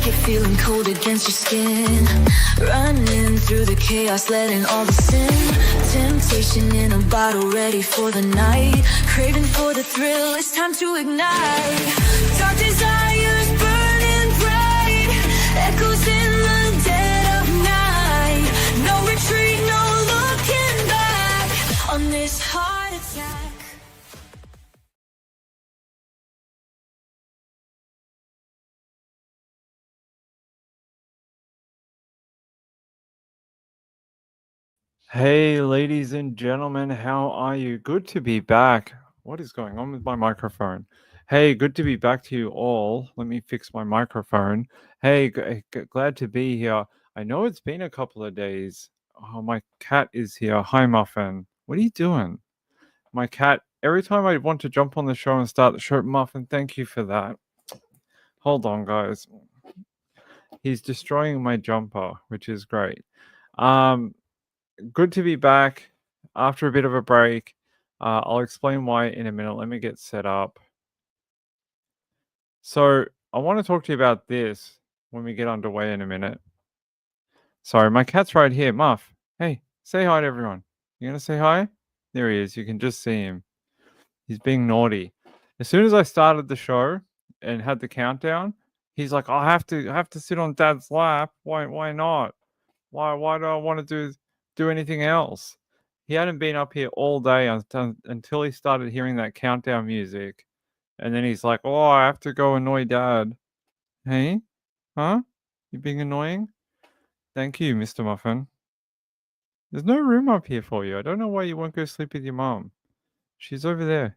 like you're feeling cold against your skin. Running through the chaos, letting all the sin. Temptation in a bottle, ready for the night. Craving for the thrill, it's time to ignite. Dark desires burning bright. Echoes in the dead of night. No retreat, no looking back on this heart attack. Hey, ladies and gentlemen, how are you? Good to be back. What is going on with my microphone? Hey, good to be back to you all. Let me fix my microphone. Hey, glad to be here. I know it's been a couple of days. Oh, my cat is here. Hi, Muffin. What are you doing? My cat, every time I want to jump on the show and start the show, Muffin, thank you for that. Hold on, guys. He's destroying my jumper, which is great. Good to be back after a bit of a break. I'll explain why in a minute. Let me get set up. So I want to talk to you about this when we get underway in a minute. Sorry, my cat's right here. Muff, hey, say hi to everyone. You gonna say hi? There he is. You can just see him. He's being naughty. As soon as I started the show and had the countdown, he's like, I have to sit on Dad's lap. Why not? Why do I want to do anything else? He hadn't been up here all day until he started hearing that countdown music. And then he's like, oh, I have to go annoy Dad. Hey? Huh? You being annoying? Thank you, Mr. Muffin. There's no room up here for you. I don't know why you won't go sleep with your mom. She's over there.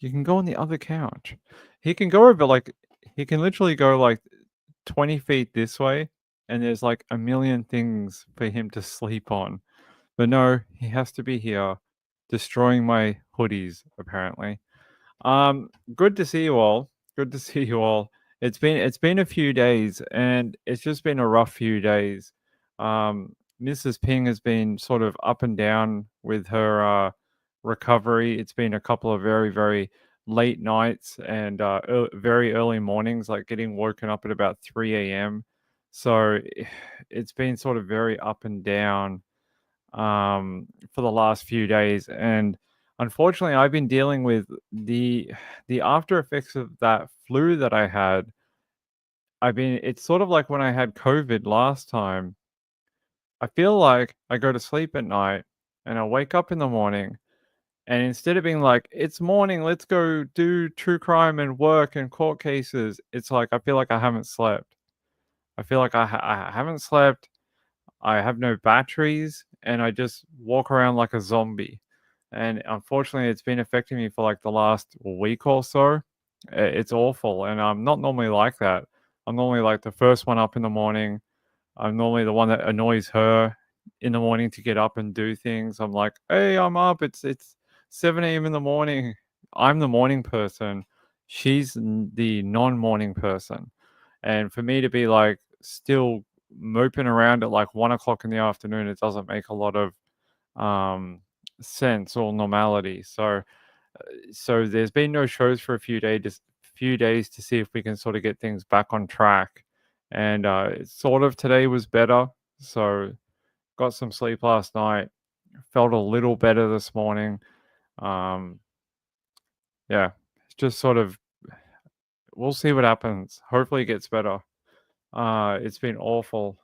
You can go on the other couch. He can go over, he can literally go 20 feet this way, and there's like a million things for him to sleep on. But no, he has to be here, destroying my hoodies, apparently. Good to see you all. Good to see you all. It's been a few days, and it's just been a rough few days. Mrs. Ping has been sort of up and down with her recovery. It's been a couple of very, very late nights and very early mornings, like getting woken up at about 3 a.m. So it's been sort of very up and down for the last few days. And unfortunately, I've been dealing with the after effects of that flu that I had. It's sort of like when I had COVID last time. I feel like I go to sleep at night and I wake up in the morning, and instead of being like, it's morning, let's go do true crime and work and court cases, it's like I feel like I haven't slept. I feel like I haven't slept. I have no batteries, and I just walk around like a zombie. And unfortunately, it's been affecting me for like the last week or so. It's awful, and I'm not normally like that. I'm normally like the first one up in the morning. I'm normally the one that annoys her in the morning to get up and do things. I'm like, hey, I'm up. It's 7 a.m. in the morning. I'm the morning person. She's the non-morning person. And for me to be like still moping around at like 1 o'clock in the afternoon, it doesn't make a lot of sense or normality. So there's been no shows for a few days to see if we can sort of get things back on track. And sort of today was better. So got some sleep last night. Felt a little better this morning. Yeah, it's just sort of, we'll see what happens. Hopefully it gets better. It's been awful.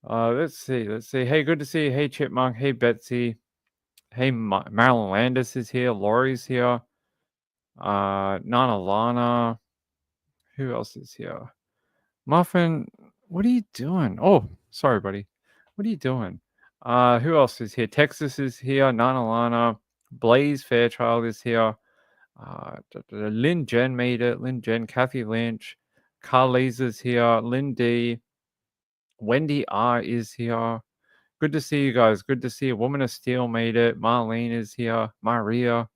Let's see. Hey, good to see you. Hey, Chipmunk. Hey, Betsy. Hey, Marilyn Landis is here. Laurie's here. Nana Lana. Who else is here? Muffin, what are you doing? Oh, sorry, buddy. What are you doing? Who else is here? Texas is here. Nana Lana. Blaze Fairchild is here. Lynn Jen made it. Lynn Jen, Kathy Lynch. Carlise is here. Lynn D. Wendy R is here. Good to see you guys. Good to see you. Woman of Steel made it. Marlene is here. Maria.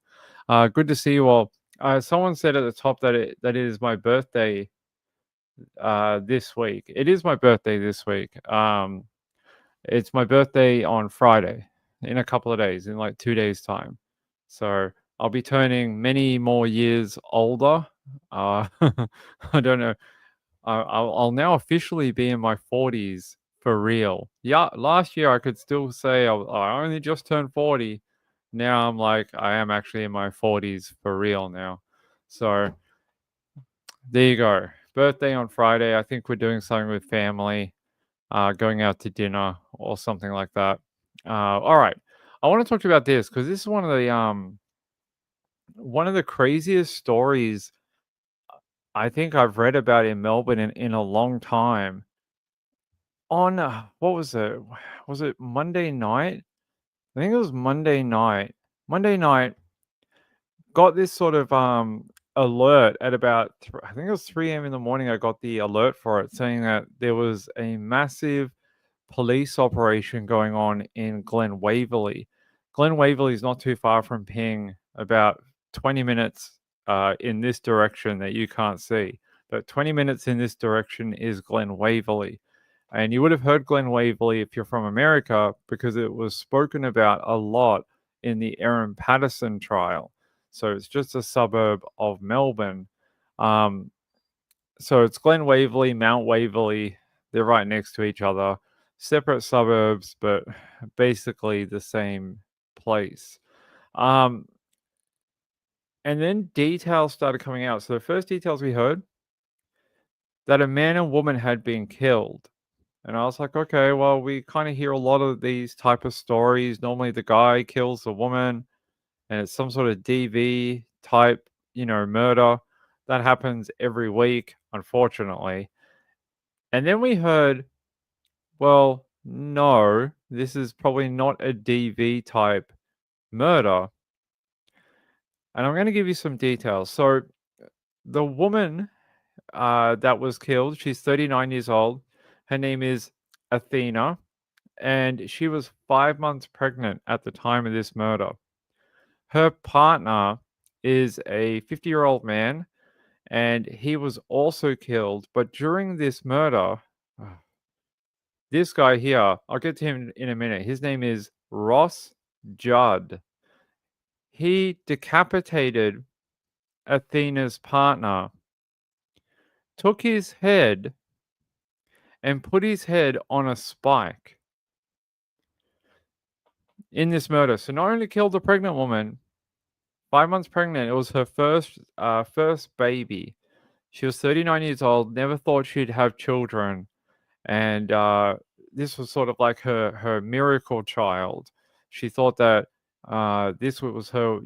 Good to see you all. Someone said at the top that it is my birthday this week. It is my birthday this week. It's my birthday on Friday in a couple of days, in like 2 days' time. So I'll be turning many more years older. I don't know. I'll now officially be in my 40s for real. Yeah, last year I could still say I only just turned 40. Now I'm like, I am actually in my 40s for real now. So there you go. Birthday on Friday. I think we're doing something with family, going out to dinner or something like that. All right. I want to talk to you about this because this is one of the craziest stories I think I've read about in Melbourne in a long time. On what was it? Was it Monday night? I think it was Monday night. Monday night got this sort of alert at about I think it was 3 a.m. in the morning. I got the alert for it saying that there was a massive police operation going on in Glen Waverley. Glen Waverley is not too far from Ping, about 20 minutes in this direction that you can't see. But 20 minutes in this direction is Glen Waverley. And you would have heard Glen Waverley if you're from America because it was spoken about a lot in the Patterson trial. So it's just a suburb of Melbourne. Um, so it's Glen Waverley, Mount Waverley. They're right next to each other, separate suburbs, but basically the same place. And then details started coming out. So the first details we heard that a man and woman had been killed. And I was like, okay, well, we kind of hear a lot of these type of stories. Normally the guy kills the woman and it's some sort of DV type, murder. That happens every week, unfortunately. And then we heard, well, no, this is probably not a DV type murder. And I'm going to give you some details. So the woman that was killed, she's 39 years old. Her name is Athena. And she was 5 months pregnant at the time of this murder. Her partner is a 50-year-old man, and he was also killed. But during this murder, this guy here, I'll get to him in a minute. His name is Ross Judd. He decapitated Athena's partner, took his head, and put his head on a spike in this murder. So not only killed the pregnant woman, 5 months pregnant. It was her first baby. She was 39 years old. Never thought she'd have children, and this was sort of like her miracle child. She thought that this was her,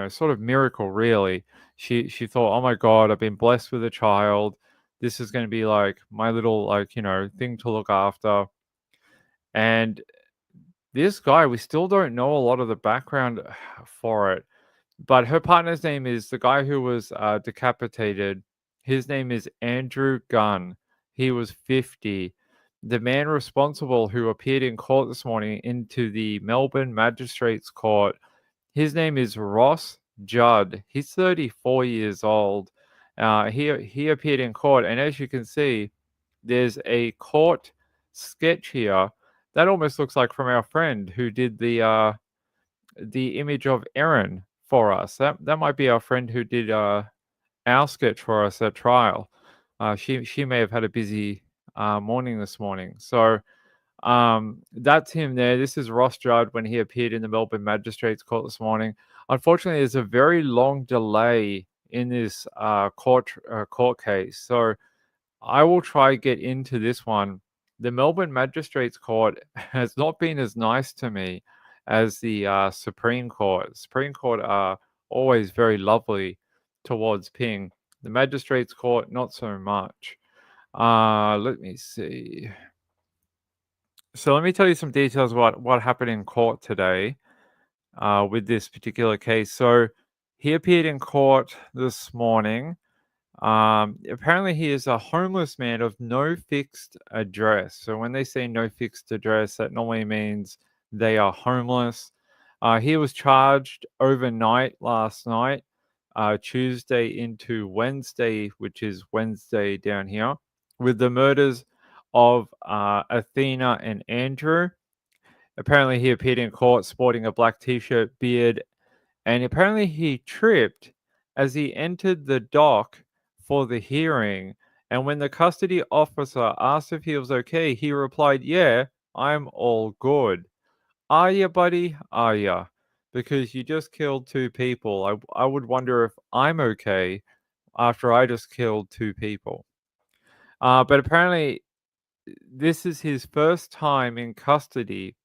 sort of miracle. Really, she thought, oh my God, I've been blessed with a child. This is going to be like my little thing to look after. And this guy, we still don't know a lot of the background for it. But her partner's name is the guy who was decapitated. His name is Andrew Gunn. He was 50. The man responsible who appeared in court this morning into the Melbourne Magistrates Court, his name is Ross Judd. He's 34 years old. He appeared in court, and as you can see, there's a court sketch here that almost looks like from our friend who did the image of Erin for us. That might be our friend who did our sketch for us at trial. She may have had a busy morning this morning. So that's him there. This is Ross Judd when he appeared in the Melbourne Magistrates Court this morning. Unfortunately, there's a very long delay in this court case. So I will try to get into this one. The Melbourne Magistrates Court has not been as nice to me as the Supreme Court. Supreme Court are always very lovely towards Ping. The Magistrates Court, not so much. Let me see. So let me tell you some details about what happened in court today with this particular case. So he appeared in court this morning. Apparently he is a homeless man of no fixed address. So when they say no fixed address, that normally means they are homeless. He was charged overnight last night, Tuesday into Wednesday, which is Wednesday down here, with the murders of Athena and Andrew. Apparently he appeared in court sporting a black t-shirt, beard, and apparently he tripped as he entered the dock for the hearing And when the custody officer asked if he was okay, he replied, "Yeah, I'm all good." Are ya, buddy? Are ya? Because you just killed two people. I would wonder if I'm okay after I just killed two people. But apparently, this is his first time in custody,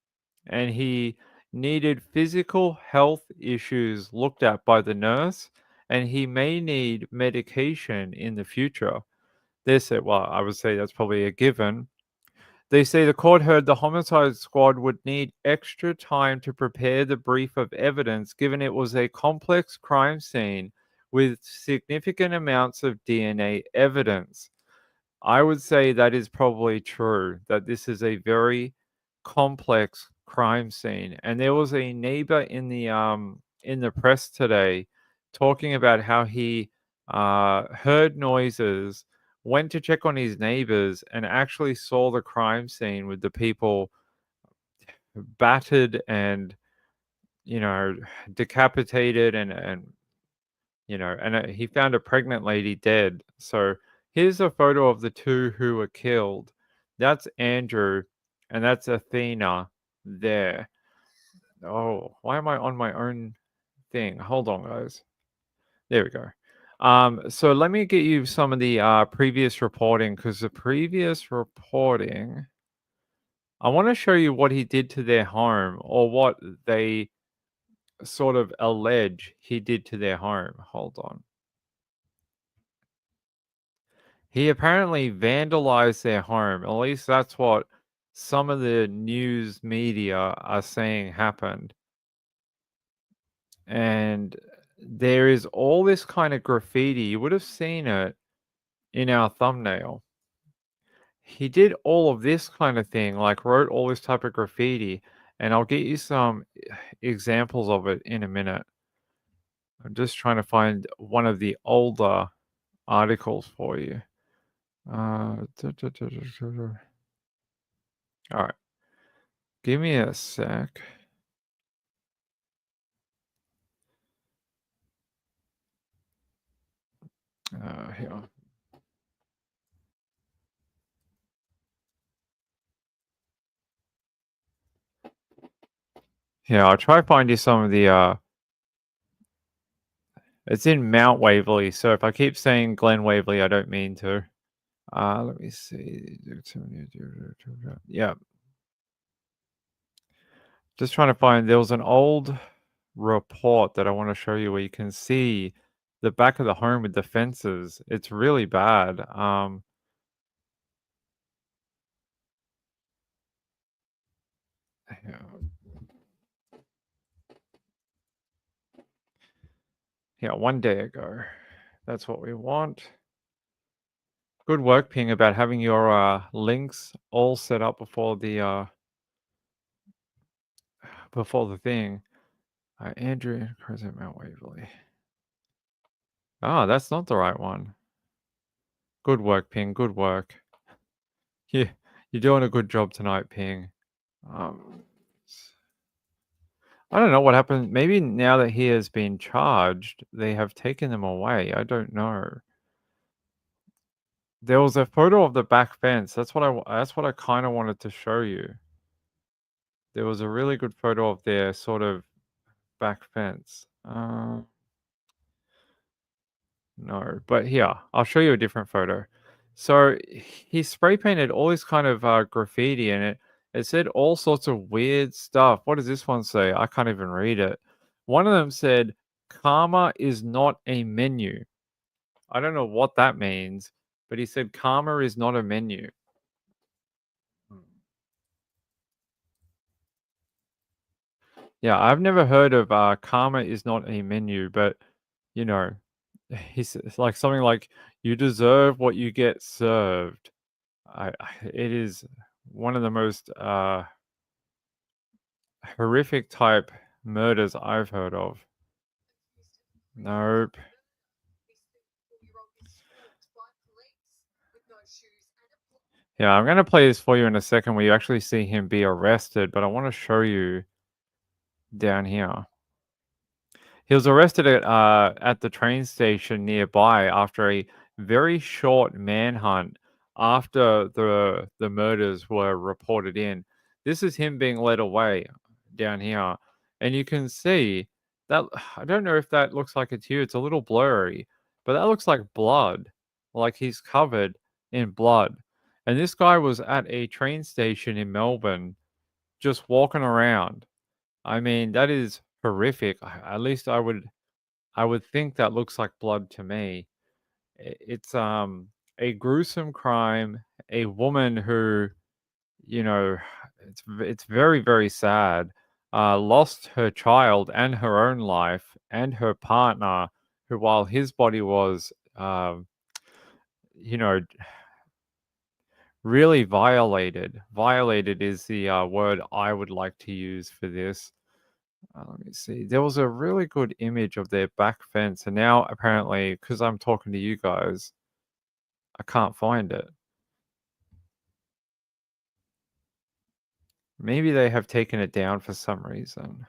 and he needed physical health issues looked at by the nurse, and he may need medication in the future. They said, well, I would say that's probably a given. They say the court heard the homicide squad would need extra time to prepare the brief of evidence, given it was a complex crime scene with significant amounts of DNA evidence. I would say that is probably true, that this is a very complex crime scene. And there was a neighbor in the press today talking about how he heard noises, went to check on his neighbors, and actually saw the crime scene with the people battered and, you know, decapitated and he found a pregnant lady dead. So here's a photo of the two who were killed. That's Andrew, and that's Athena there. Oh, why am I on my own thing? Hold on, guys. There we go. So let me get you some of the previous reporting, because the previous reporting, I want to show you what he did to their home, or what they sort of allege he did to their home. Hold on. He apparently vandalized their home. At least that's what some of the news media are saying happened. And there is all this kind of graffiti. You would have seen it in our thumbnail. He did all of this kind of thing, like wrote all this type of graffiti. And I'll get you some examples of it in a minute. I'm just trying to find one of the older articles for you. All right. Give me a sec. Here. Yeah, I'll try to find you some of the it's in Mount Waverley, so if I keep saying Glen Waverley, I don't mean to. Let me see. Yeah. Just trying to find, there was an old report that I want to show you where you can see the back of the home with the fences. It's really bad. Yeah. Yeah, 1 day ago. That's what we want. Good work, Ping, about having your links all set up before the thing. Andrew Crescent Mount Waverley. Ah, that's not the right one. Good work, Ping. Good work. Yeah, you're doing a good job tonight, Ping. I don't know what happened. Maybe now that he has been charged, they have taken them away. I don't know. There was a photo of the back fence. That's what I kind of wanted to show you. There was a really good photo of their sort of back fence. No, but here, I'll show you a different photo. So he spray painted all this kind of graffiti in it. It said all sorts of weird stuff. What does this one say? I can't even read it. One of them said, "Karma is not a menu." I don't know what that means, but he said karma is not a menu. Yeah, I've never heard of karma is not a menu, but you know, it's like something like you deserve what you get served. It is one of the most horrific type murders I've heard of. Nope. Yeah, I'm gonna play this for you in a second where you actually see him be arrested, but I want to show you down here. He was arrested at the train station nearby after a very short manhunt after the murders were reported in. This is him being led away down here, and you can see that. I don't know if that looks like it's you. It's a little blurry, but that looks like blood, like he's covered in blood. And this guy was at a train station in Melbourne, just walking around. I mean, that is horrific. At least I would think that looks like blood to me. It's a gruesome crime. A woman who, you know, it's very very sad. Lost her child and her own life and her partner, who while his body was, you know, really violated. Violated is the word I would like to use for this. Let me see. There was a really good image of their back fence, and now apparently, because I'm talking to you guys, I can't find it. Maybe they have taken it down for some reason.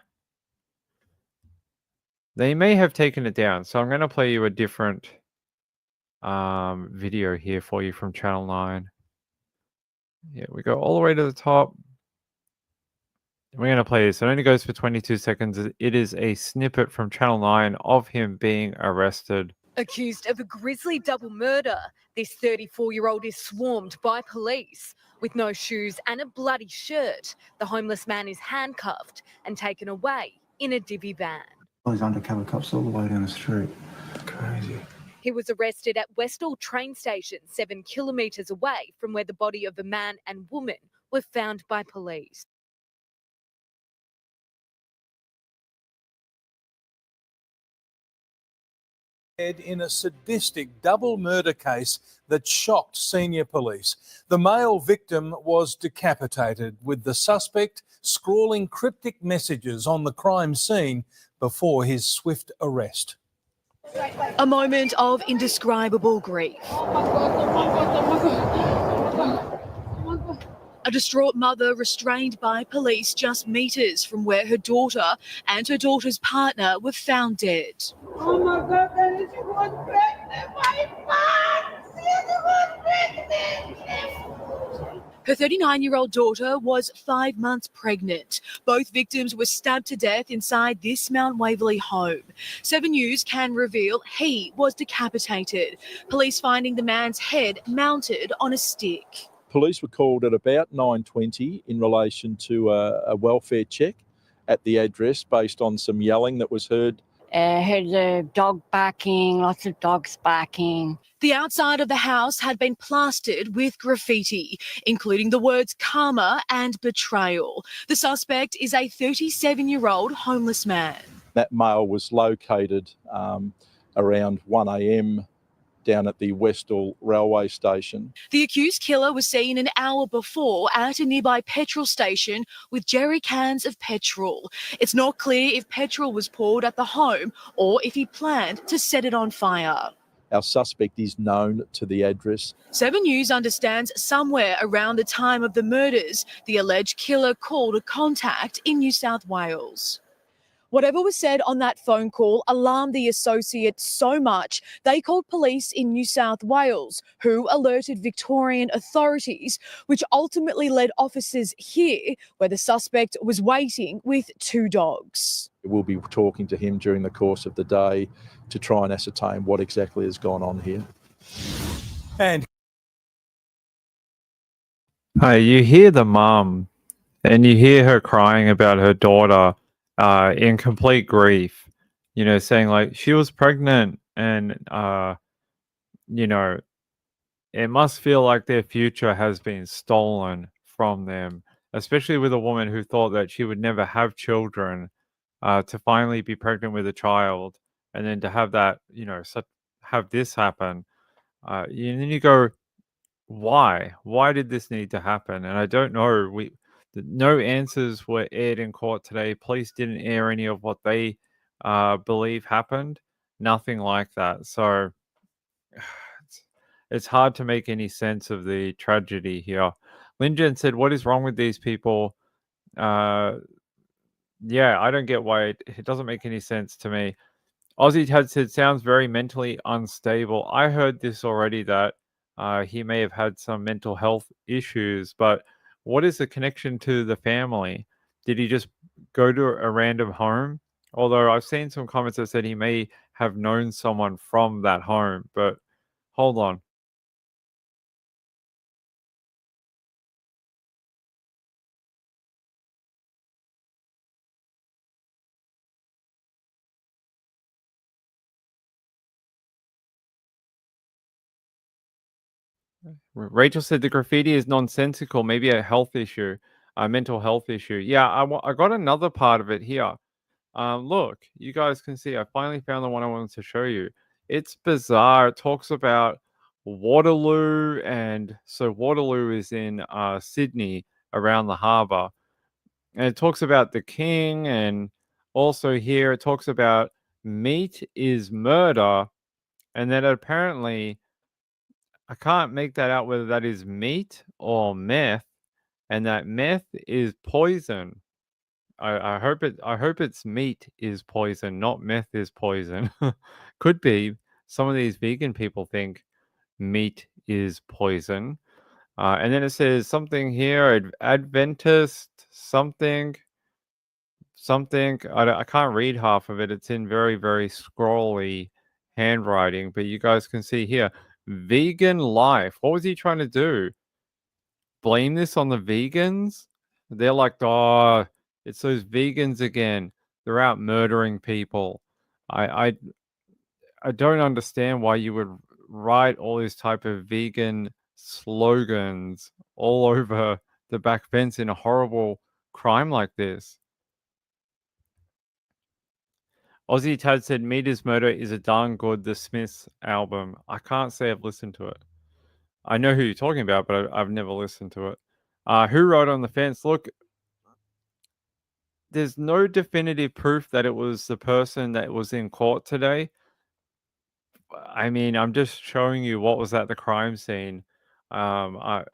They may have taken it down, so I'm going to play you a different video here for you from Channel 9. Yeah, we go all the way to the top. We're going to play this. It only goes for 22 seconds. It is a snippet from Channel 9 of him being arrested. Accused of a grisly double murder, this 34-year-old is swarmed by police. With no shoes and a bloody shirt, the homeless man is handcuffed and taken away in a divvy van. All these undercover cops all the way down the street. Crazy. He was arrested at Westall train station, 7 kilometres away from where the body of a man and woman were found by police. In a sadistic double murder case that shocked senior police. The male victim was decapitated, with the suspect scrawling cryptic messages on the crime scene before his swift arrest. A moment of indescribable grief. A distraught mother restrained by police just metres from where her daughter and her daughter's partner were found dead. Oh my God, Daddy, she was pregnant. My mom, she was pregnant. Her 39-year-old daughter was 5 months pregnant. Both victims were stabbed to death inside this Mount Waverley home. 7 News can reveal he was decapitated. Police finding the man's head mounted on a stick. Police were called at about 9:20 in relation to a welfare check at the address based on some yelling that was heard. Heard the dog barking, lots of dogs barking. The outside of the house had been plastered with graffiti, including the words karma and betrayal. The suspect is a 37-year-old homeless man. That male was located around 1 a.m. down at the Westall railway station. The accused killer was seen an hour before at a nearby petrol station with jerry cans of petrol. It's not clear if petrol was poured at the home or if he planned to set it on fire. Our suspect is known to the address. 7 News understands somewhere around the time of the murders, the alleged killer called a contact in New South Wales. Whatever was said on that phone call alarmed the associate so much, they called police in New South Wales, who alerted Victorian authorities, which ultimately led officers here, where the suspect was waiting with 2 dogs. We'll be talking to him during the course of the day to try and ascertain what exactly has gone on here. And You hear the mum, and you hear her crying about her daughter. In complete grief, saying like she was pregnant and, it must feel like their future has been stolen from them, especially with a woman who thought that she would never have children, to finally be pregnant with a child and then to have that, have this happen. And then you go, why? Why did this need to happen? And I don't know. No answers were aired in court today. Police didn't air any of what they believe happened. Nothing like that. So it's hard to make any sense of the tragedy here. Linjen said, "What is wrong with these people?" Yeah, I don't get why it doesn't make any sense to me. Aussie Tad said, sounds very mentally unstable. I heard this already, that he may have had some mental health issues, but what is the connection to the family? Did he just go to a random home? Although I've seen some comments that said he may have known someone from that home, but hold on. Rachel said the graffiti is nonsensical, maybe a health issue, a mental health issue. Yeah, I got another part of it here. Look, you guys can see I finally found the one I wanted to show you. It's bizarre. It talks about Waterloo, and so Waterloo is in Sydney, around the harbour. And it talks about the king, and also here it talks about meat is murder, and then apparently I can't make that out whether that is meat or meth, and that meth is poison. I hope it's meat is poison, not meth is poison. Could be. Some of these vegan people think meat is poison. And then it says something here, Adventist something, something. I can't read half of it. It's in very, very scrolly handwriting, but you guys can see here, vegan life. What was he trying to do? Blame this on the vegans? They're like, oh, it's those vegans again. They're out murdering people. I I, I don't understand why you would write all these type of vegan slogans all over the back fence in a horrible crime like this. Aussie Tad said, Meat is Murder is a darn good The Smiths album. I can't say I've listened to it. I know who you're talking about, but I've never listened to it. Who wrote on the fence? Look, there's no definitive proof that it was the person that was in court today. I mean, I'm just showing you what was at the crime scene. Um, I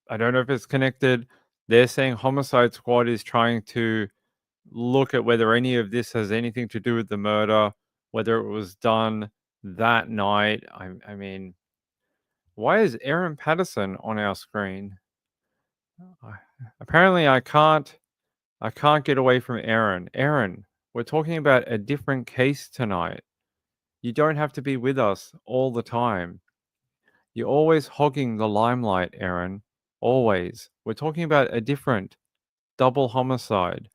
I don't know if it's connected. They're saying Homicide Squad is trying to look at whether any of this has anything to do with the murder, whether it was done that night. I mean, why is Aaron Patterson on our screen? Apparently, I can't get away from Aaron. Aaron, we're talking about a different case tonight. You don't have to be with us all the time. You're always hogging the limelight, Aaron. Always. We're talking about a different double homicide.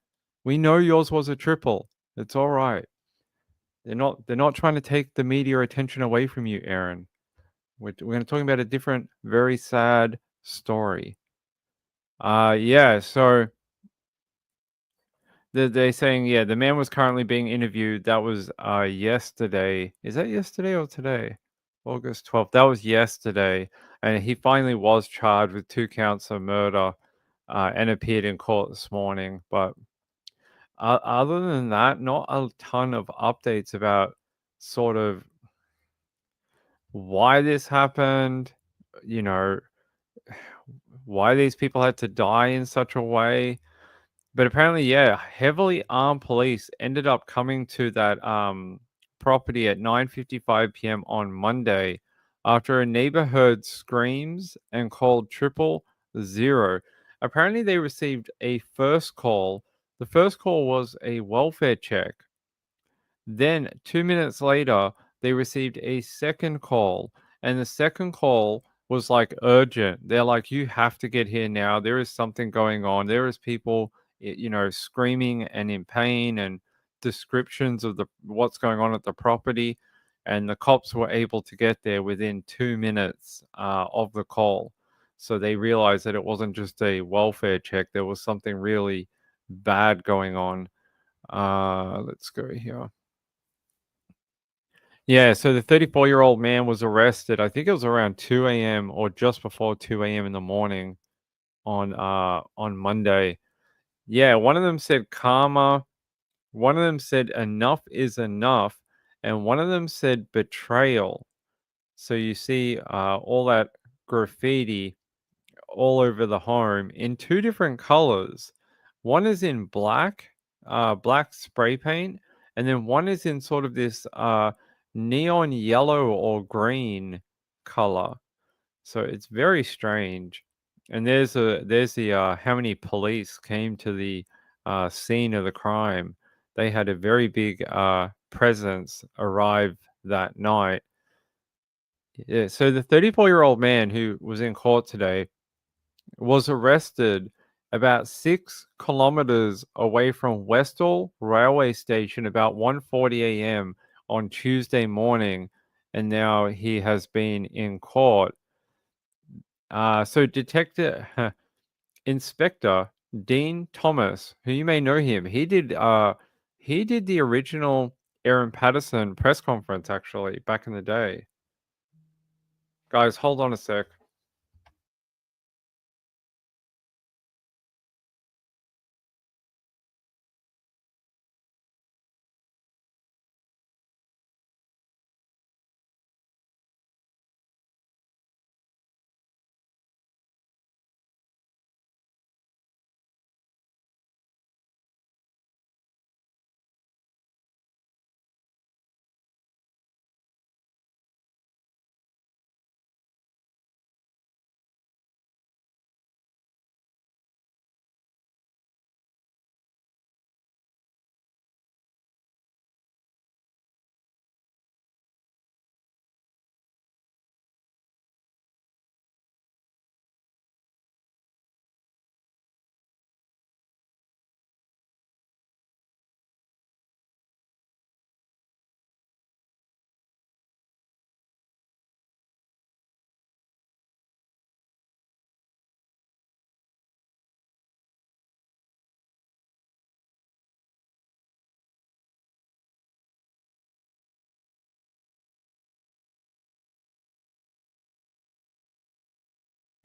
We know yours was a triple. It's all right. They're not trying to take the media attention away from you, Aaron. We're going to talk about a different, very sad story. Yeah, so they're saying, yeah, the man was currently being interviewed. That was yesterday. Is that yesterday or today? August 12th. That was yesterday. And he finally was charged with 2 counts of murder and appeared in court this morning. But other than that, not a ton of updates about sort of why this happened, you know, why these people had to die in such a way. But apparently, yeah, heavily armed police ended up coming to that property at 9:55 p.m. on Monday after a neighbor heard screams and called 000. Apparently, they received a first call. The first call was a welfare check. Then 2 minutes later, they received a second call, and the second call was like urgent. They're like, you have to get here now. There is something going on. There is people, you know, screaming and in pain, and descriptions of the what's going on at the property. And the cops were able to get there within 2 minutes of the call. So they realized that it wasn't just a welfare check. There was something really bad going on. Let's go here. Yeah, so the 34-year-old man was arrested. I think it was around 2 a.m. or just before 2 a.m. in the morning on Monday. Yeah, one of them said karma, one of them said enough is enough, and one of them said betrayal. So you see all that graffiti all over the home in 2 different colors. One is in black, black spray paint, and then one is in sort of this neon yellow or green color. So it's very strange. And there's the how many police came to the scene of the crime. They had a very big presence arrive that night. Yeah, so the 34-year-old man who was in court today was arrested about 6 kilometers away from Westall railway station about 1:40 a.m. on Tuesday morning, and now he has been in court. So Detective Inspector Dean Thomas, who you may know him, he did the original Aaron Patterson press conference actually back in the day. Guys, hold on a sec.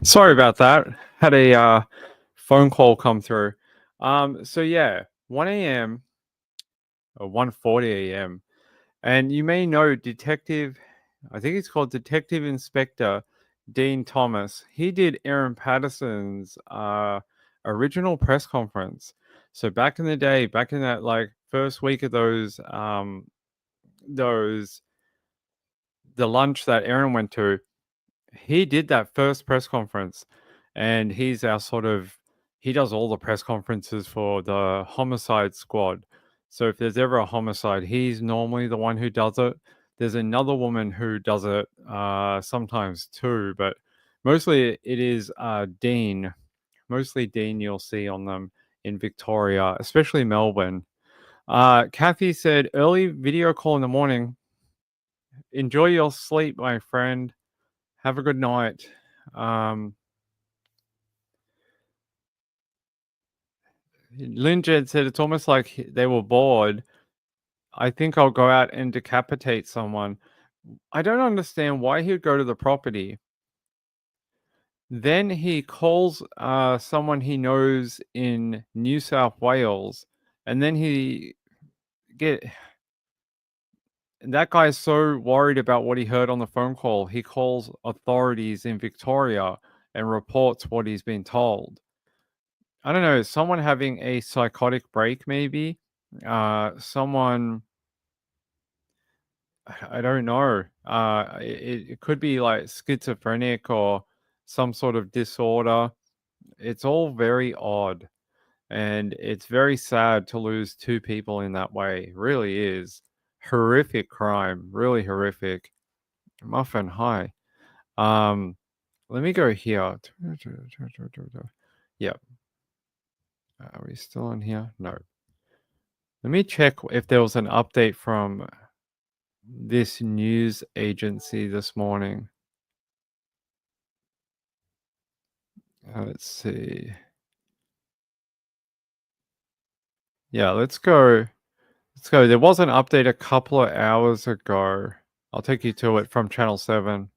Sorry about that. Had a phone call come through. So yeah, 1 a.m. or 1:40 a.m. And you may know Detective, I think it's called Detective Inspector Dean Thomas. He did Aaron Patterson's original press conference. So back in the day, back in that like first week of the lunch that Aaron went to, he did that first press conference, and he's our sort of, he does all the press conferences for the homicide squad. So if there's ever a homicide, he's normally the one who does it. There's another woman who does it sometimes too, but mostly it is Dean. Mostly Dean you'll see on them in Victoria, especially Melbourne. Kathy said, early video call in the morning. Enjoy your sleep, my friend. Have a good night. Lynn Jed said it's almost like they were bored. I think I'll go out and decapitate someone. I don't understand why he would go to the property. Then he calls someone he knows in New South Wales, and then that guy's so worried about what he heard on the phone call, he calls authorities in Victoria and reports what he's been told. I don't know, someone having a psychotic break, maybe. Someone, I don't know. It could be like schizophrenic or some sort of disorder. It's all very odd, and it's very sad to lose 2 people in that way. It really is horrific crime, really horrific. Muffin, hi. Let me go here. Yep. Are we still on here? No. Let me check if there was an update from this news agency this morning. Let's see. Yeah, let's go. Let's go. There was an update a couple of hours ago. I'll take you to it from Channel 7.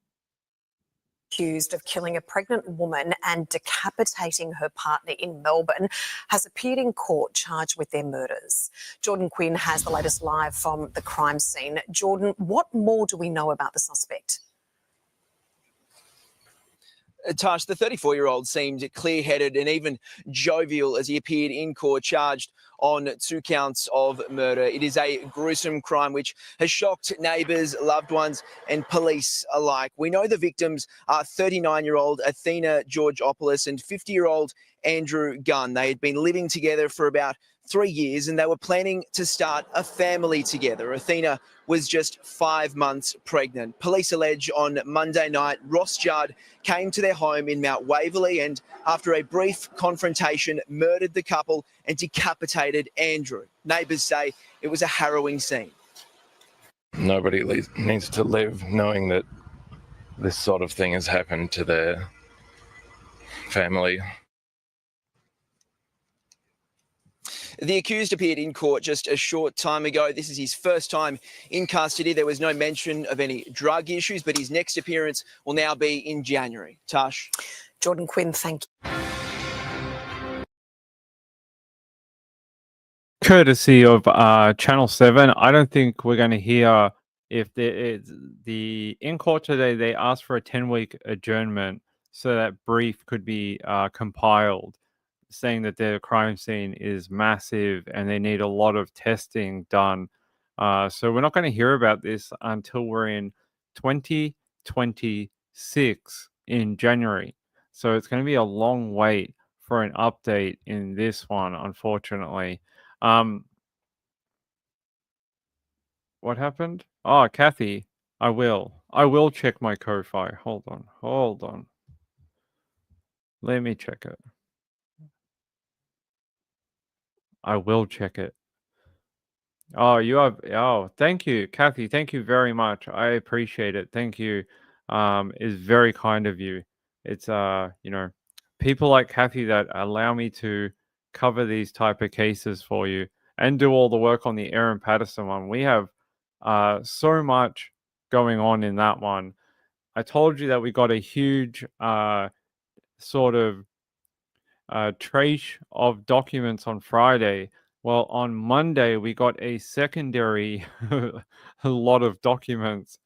Accused of killing a pregnant woman and decapitating her partner in Melbourne has appeared in court charged with their murders. Jordan Quinn has the latest live from the crime scene. Jordan, what more do we know about the suspect? Tash, the 34-year-old seemed clear-headed and even jovial as he appeared in court, charged on 2 counts of murder. It is a gruesome crime which has shocked neighbours, loved ones and police alike. We know the victims are 39-year-old Athena Georgopoulos and 50-year-old Andrew Gunn. They had been living together for about 3 years and they were planning to start a family together. Athena was just 5 months pregnant. Police allege on Monday night Ross Judd came to their home in Mount Waverley and, after a brief confrontation, murdered the couple and decapitated Andrew. Neighbours say it was a harrowing scene. Nobody needs to live knowing that this sort of thing has happened to their family. The accused appeared in court just a short time ago. This is his first time in custody. There was no mention of any drug issues, but his next appearance will now be in January. Tash. Jordan Quinn, thank you. Courtesy of Channel 7, I don't think we're going to hear if the in court today, they asked for a 10-week adjournment so that brief could be compiled, saying that their crime scene is massive and they need a lot of testing done. So we're not going to hear about this until we're in 2026 in January. So it's going to be a long wait for an update in this one, unfortunately. What happened? Oh, Kathy, I will check my Ko-Fi. Hold on. Let me check it. I will check it. Oh, thank you, Kathy. Thank you very much. I appreciate it. Thank you. It's very kind of you. It's people like Kathy that allow me to cover these type of cases for you and do all the work on the Aaron Patterson one. We have so much going on in that one. I told you that we got a huge sort of trace of documents on Friday. Well, on Monday, we got a secondary a lot of documents.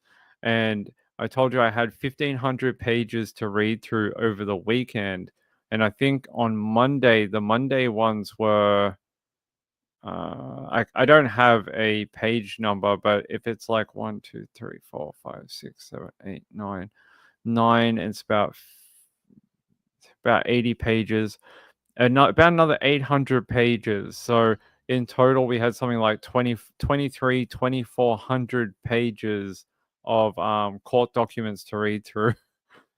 And I told you I had 1,500 pages to read through over the weekend. And I think on Monday, the Monday ones were, I don't have a page number, but if it's like 1, 2, 3, 4, 5, 6, 7, 8, 9, it's about 80 pages. And about another 800 pages. So in total, we had something like 2,400 pages of court documents to read through.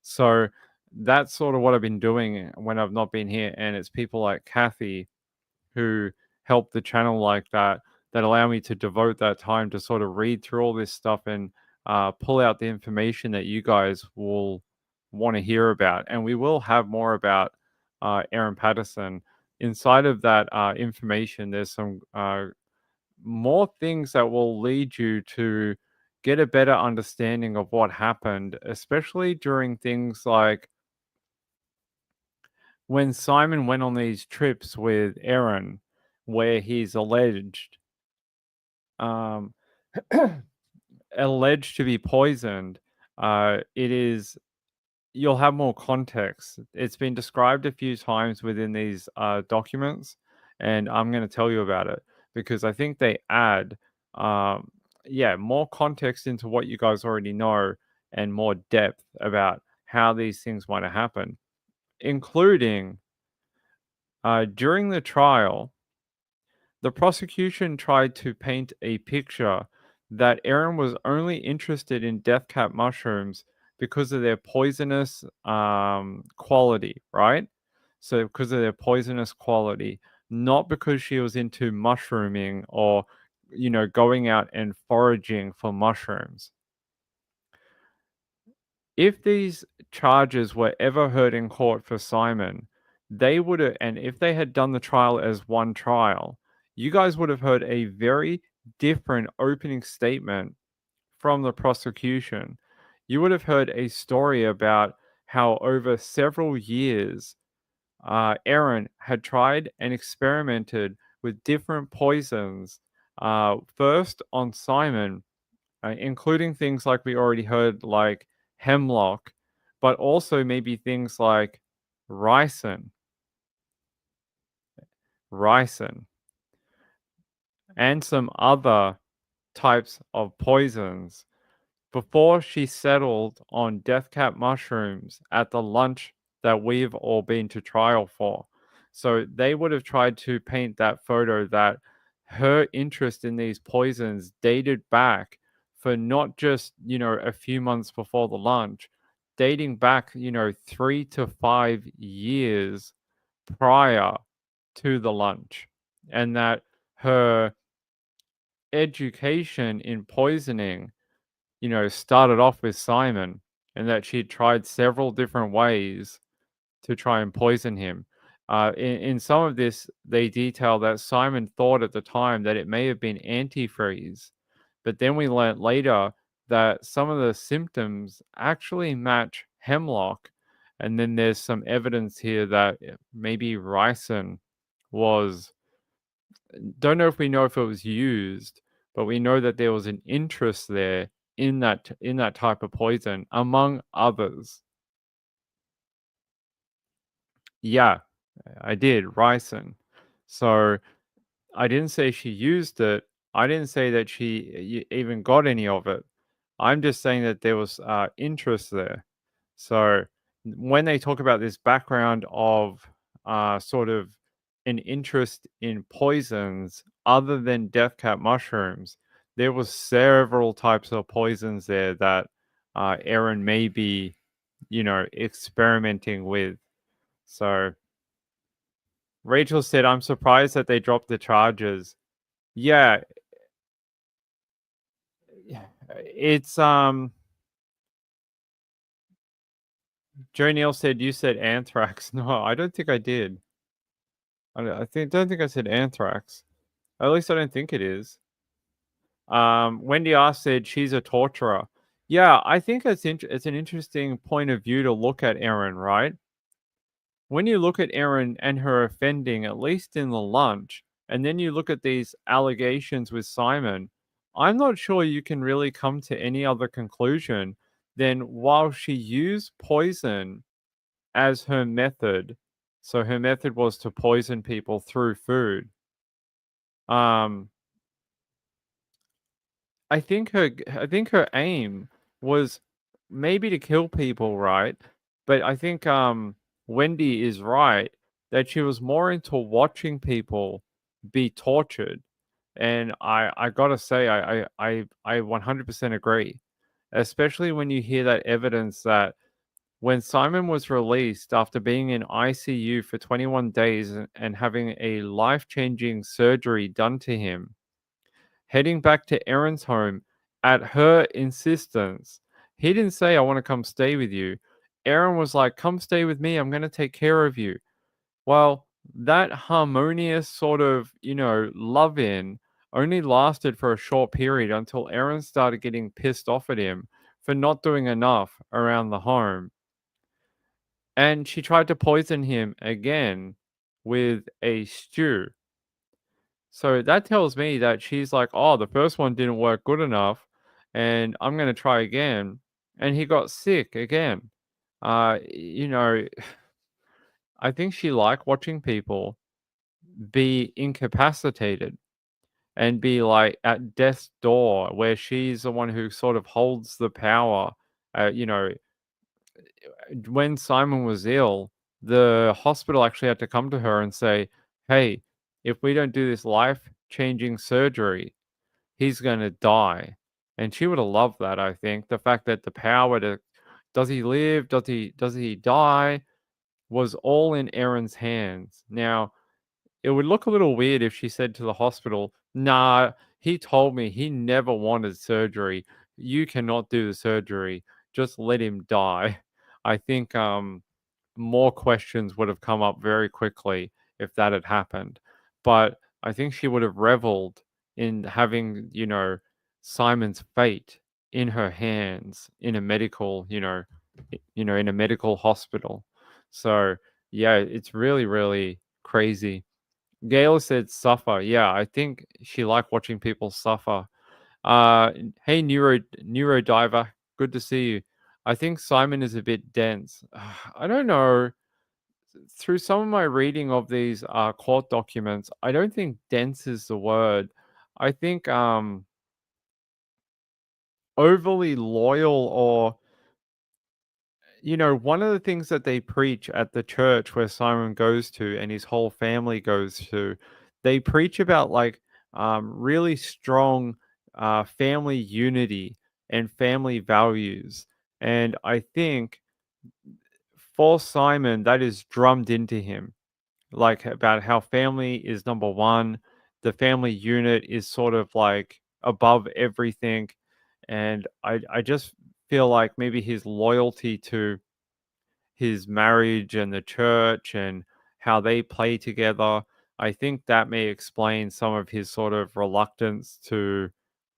So that's sort of what I've been doing when I've not been here. And it's people like Kathy who help the channel like that allow me to devote that time to sort of read through all this stuff and pull out the information that you guys will want to hear about. And we will have more about Aaron Patterson. Inside of that information, there's some more things that will lead you to get a better understanding of what happened, especially during things like when Simon went on these trips with Aaron, where he's alleged alleged to be poisoned. You'll have more context. It's been described a few times within these documents, and I'm going to tell you about it because I think they add, more context into what you guys already know and more depth about how these things might have happened, including during the trial, the prosecution tried to paint a picture that Aaron was only interested in death cap mushrooms because of their poisonous quality, right? So because of their poisonous quality, not because she was into mushrooming or, going out and foraging for mushrooms. If these charges were ever heard in court for Simon, they would have, and if they had done the trial as one trial, you guys would have heard a very different opening statement from the prosecution. You would have heard a story about how over several years, Aaron had tried and experimented with different poisons, first on Simon, including things like we already heard, like hemlock, but also maybe things like ricin, and some other types of poisons before she settled on death cap mushrooms at the lunch that we've all been to trial for. So they would have tried to paint that photo that her interest in these poisons dated back for not just, a few months before the lunch, dating back, 3 to 5 years prior to the lunch. And that her education in poisoning, started off with Simon, and that she'd tried several different ways to try and poison him. In some of this, they detail that Simon thought at the time that it may have been antifreeze, but then we learnt later that some of the symptoms actually match hemlock, and then there's some evidence here that maybe ricin was. Don't know if we know if it was used, but we know that there was an interest there in that type of poison, among others. Yeah, I did ricin. So I didn't say she used it. I didn't say that she even got any of it. I'm just saying that there was interest there. So when they talk about this background of sort of an interest in poisons other than death cap mushrooms, there was several types of poisons there that Erin may be, experimenting with. So Rachel said, "I'm surprised that they dropped the charges." Yeah, it's Joe Neal said you said anthrax. No, I don't think I did. Don't think I said anthrax. At least I don't think it is. Wendy R said she's a torturer. Yeah, I think it's an interesting point of view to look at Erin, right? When you look at Erin and her offending, at least in the lunch, and then you look at these allegations with Simon, I'm not sure you can really come to any other conclusion than while she used poison as her method, so her method was to poison people through food. I think her aim was maybe to kill people, right? But I think Wendy is right that she was more into watching people be tortured. And I gotta say, I 100% agree, especially when you hear that evidence that when Simon was released after being in ICU for 21 days and having a life-changing surgery done to him, heading back to Erin's home at her insistence. He didn't say, "I want to come stay with you." Erin was like, "Come stay with me. I'm going to take care of you." Well, that harmonious sort of, love in only lasted for a short period until Erin started getting pissed off at him for not doing enough around the home. And she tried to poison him again with a stew. So that tells me that she's like, "Oh, the first one didn't work good enough, and I'm going to try again." And he got sick again. You know, I think she liked watching people be incapacitated and be like at death's door, where she's the one who sort of holds the power. When Simon was ill, the hospital actually had to come to her and say, "Hey, if we don't do this life-changing surgery, he's going to die." And she would have loved that, I think. The fact that the power to, does he live, does he die, was all in Erin's hands. Now, it would look a little weird if she said to the hospital, "Nah, he told me he never wanted surgery. You cannot do the surgery. Just let him die." I think more questions would have come up very quickly if that had happened. But I think she would have reveled in having, Simon's fate in her hands in a medical, in a medical hospital. So yeah, it's really, really crazy. Gail said suffer. Yeah, I think she liked watching people suffer. Hey, Neuro Diver, good to see you. I think Simon is a bit dense. I don't know. Through some of my reading of these court documents, I don't think dense is the word. I think overly loyal, or one of the things that they preach at the church where Simon goes to and his whole family goes to, they preach about like really strong family unity and family values. And I think for Simon, that is drummed into him, like about how family is number one. The family unit is sort of like above everything. And I just feel like maybe his loyalty to his marriage and the church and how they play together, I think that may explain some of his sort of reluctance to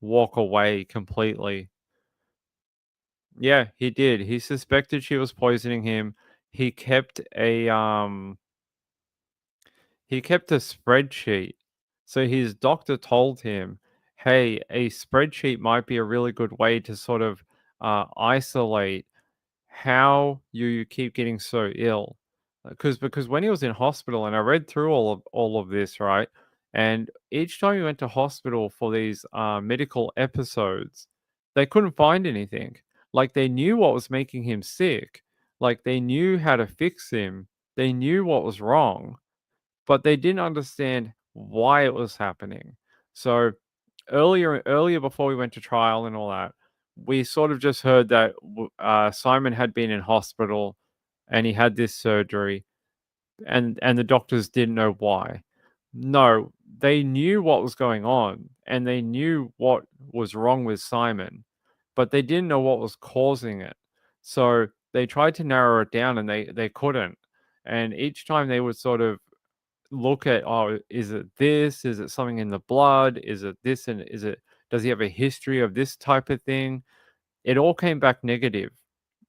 walk away completely. Yeah, he did. He suspected she was poisoning him. He kept a spreadsheet. So his doctor told him, "Hey, a spreadsheet might be a really good way to sort of isolate how you keep getting so ill." Because when he was in hospital, and I read through all of this, right? And each time he went to hospital for these medical episodes, they couldn't find anything. Like they knew what was making him sick, like they knew how to fix him, they knew what was wrong, but they didn't understand why it was happening. So earlier before we went to trial and all that, we sort of just heard that Simon had been in hospital and he had this surgery, and the doctors didn't know why. No, they knew what was going on and they knew what was wrong with Simon, but they didn't know what was causing it. So they tried to narrow it down and they couldn't. And each time they would sort of look at, oh, is it this? Is it something in the blood? Is it this? And does he have a history of this type of thing? It all came back negative.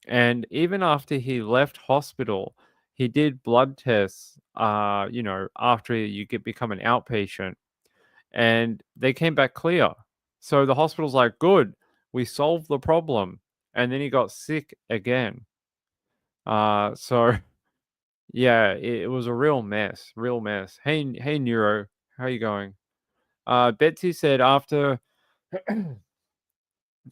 And even after he left hospital, he did blood tests, after you become an outpatient, and they came back clear. So the hospital's like, good, we solved the problem. And then he got sick again. So yeah, it was a real mess, real mess. Hey, Neuro, how you going? Betsy said after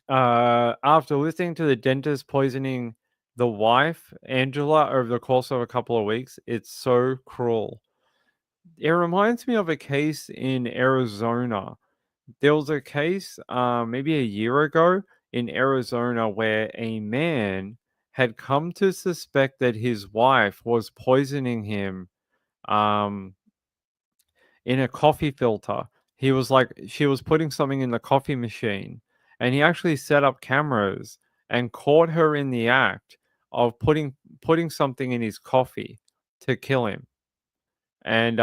listening to the dentist poisoning the wife, Angela, over the course of a couple of weeks, it's so cruel. It reminds me of a case in Arizona. There was a case maybe a year ago in Arizona where a man had come to suspect that his wife was poisoning him um, in a coffee filter. He was like, she was putting something in the coffee machine, and he actually set up cameras and caught her in the act of putting something in his coffee to kill him. And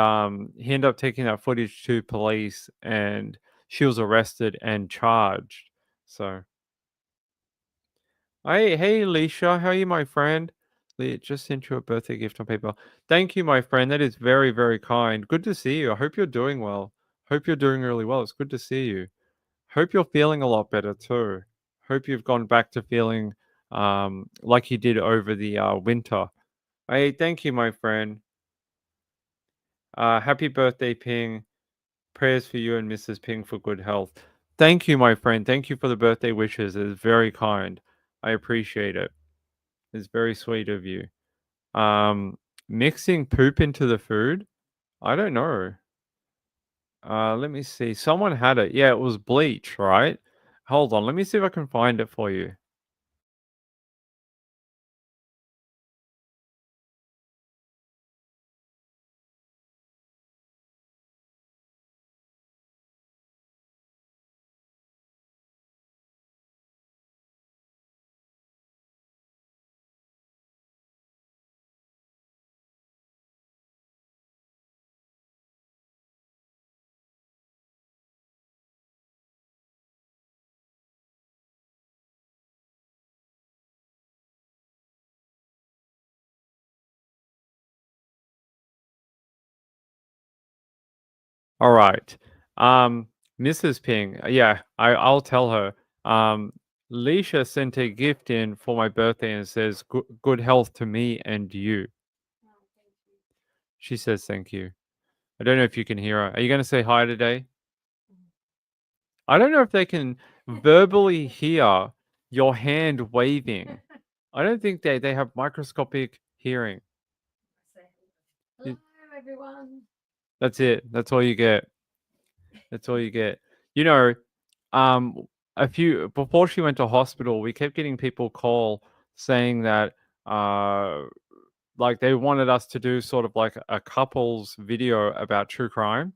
he ended up taking that footage to police, and she was arrested and charged. So, hey, Alicia, how are you, my friend? Just sent you a birthday gift on paper. Thank you, my friend. That is very, very kind. Good to see you. I hope you're doing well. Hope you're doing really well. It's good to see you. Hope you're feeling a lot better too. Hope you've gone back to feeling like you did over the winter. Hey, thank you, my friend. Happy birthday, Ping. Prayers for you and Mrs. Ping for good health. Thank you, my friend. Thank you for the birthday wishes. It is very kind. I appreciate it. It's very sweet of you. Mixing poop into the food? I don't know. Let me see. Someone had it. Yeah, it was bleach, right? Hold on. Let me see if I can find it for you. All right. Mrs. Ping. Yeah, I'll tell her. Leisha sent a gift in for my birthday and says, good health to me and you. She says thank you. I don't know if you can hear her. Are you going to say hi today? I don't know if they can verbally hear your hand waving. I don't think they have microscopic hearing. Hello, everyone. That's it. That's all you get. That's all you get. You know, before she went to hospital, we kept getting people call saying that like they wanted us to do sort of like a couple's video about true crime.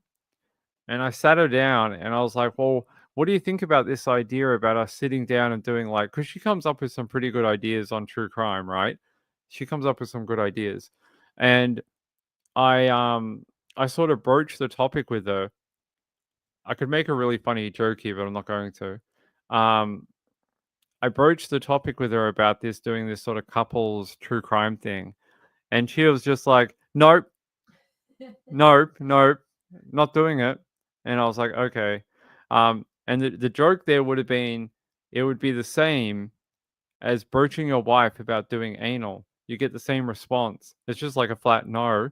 And I sat her down and I was like, well, what do you think about this idea about us sitting down and doing like, because she comes up with some pretty good ideas on true crime, right? She comes up with some good ideas. And I sort of broached the topic with her. I could make a really funny joke here, but I'm not going to. I broached the topic with her about this, doing this sort of couples true crime thing. And she was just like, nope, nope, nope, not doing it. And I was like, okay. And the joke there would have been, it would be the same as broaching your wife about doing anal. You get the same response. It's just like a flat no.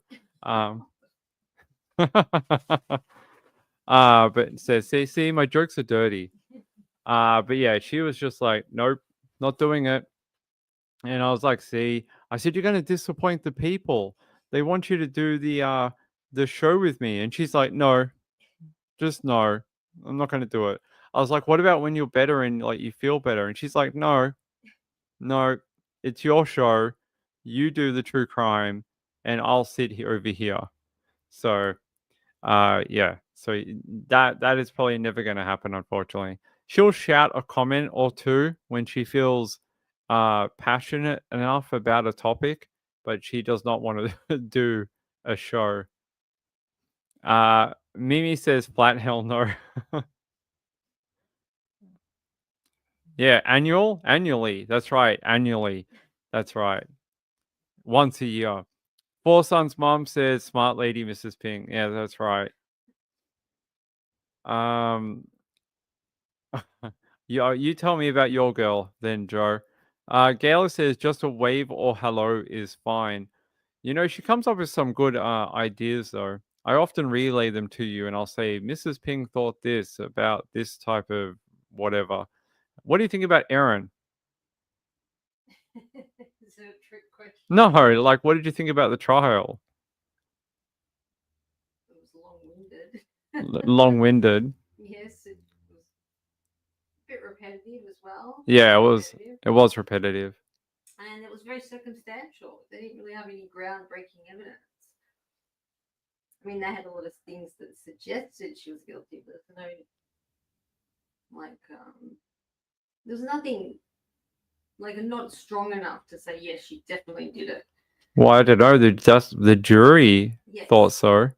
But it says, see, my jokes are dirty. But yeah, she was just like, nope, not doing it. And I was like, see, I said, you're going to disappoint the people. They want you to do the show with me. And she's like, no, just no, I'm not going to do it. I was like, what about when you're better and like you feel better? And she's like, no, it's your show. You do the true crime and I'll sit here over here. So, yeah. So that is probably never going to happen, unfortunately. She'll shout a comment or two when she feels passionate enough about a topic, but she does not want to do a show. Mimi says flat hell no. Yeah, annually. That's right, annually. That's right. Once a year. Four Sons' mom says smart lady, Mrs. Ping. Yeah, that's right. You tell me about your girl then, Joe. Gayla says just a wave or hello is fine. You know, she comes up with some good ideas though. I often relay them to you and I'll say, Mrs. Ping thought this about this type of whatever. What do you think about Erin? Is it a trick question? No, like what did you think about the trial? It was long-winded. Long-winded. Yes, it was a bit repetitive as well. Yeah, it was repetitive. And it was very circumstantial. They didn't really have any groundbreaking evidence. I mean, they had a lot of things that suggested she was guilty, but no, like, there's nothing, like, not strong enough to say, yes, she definitely did it. Well, I don't know. The jury thought so.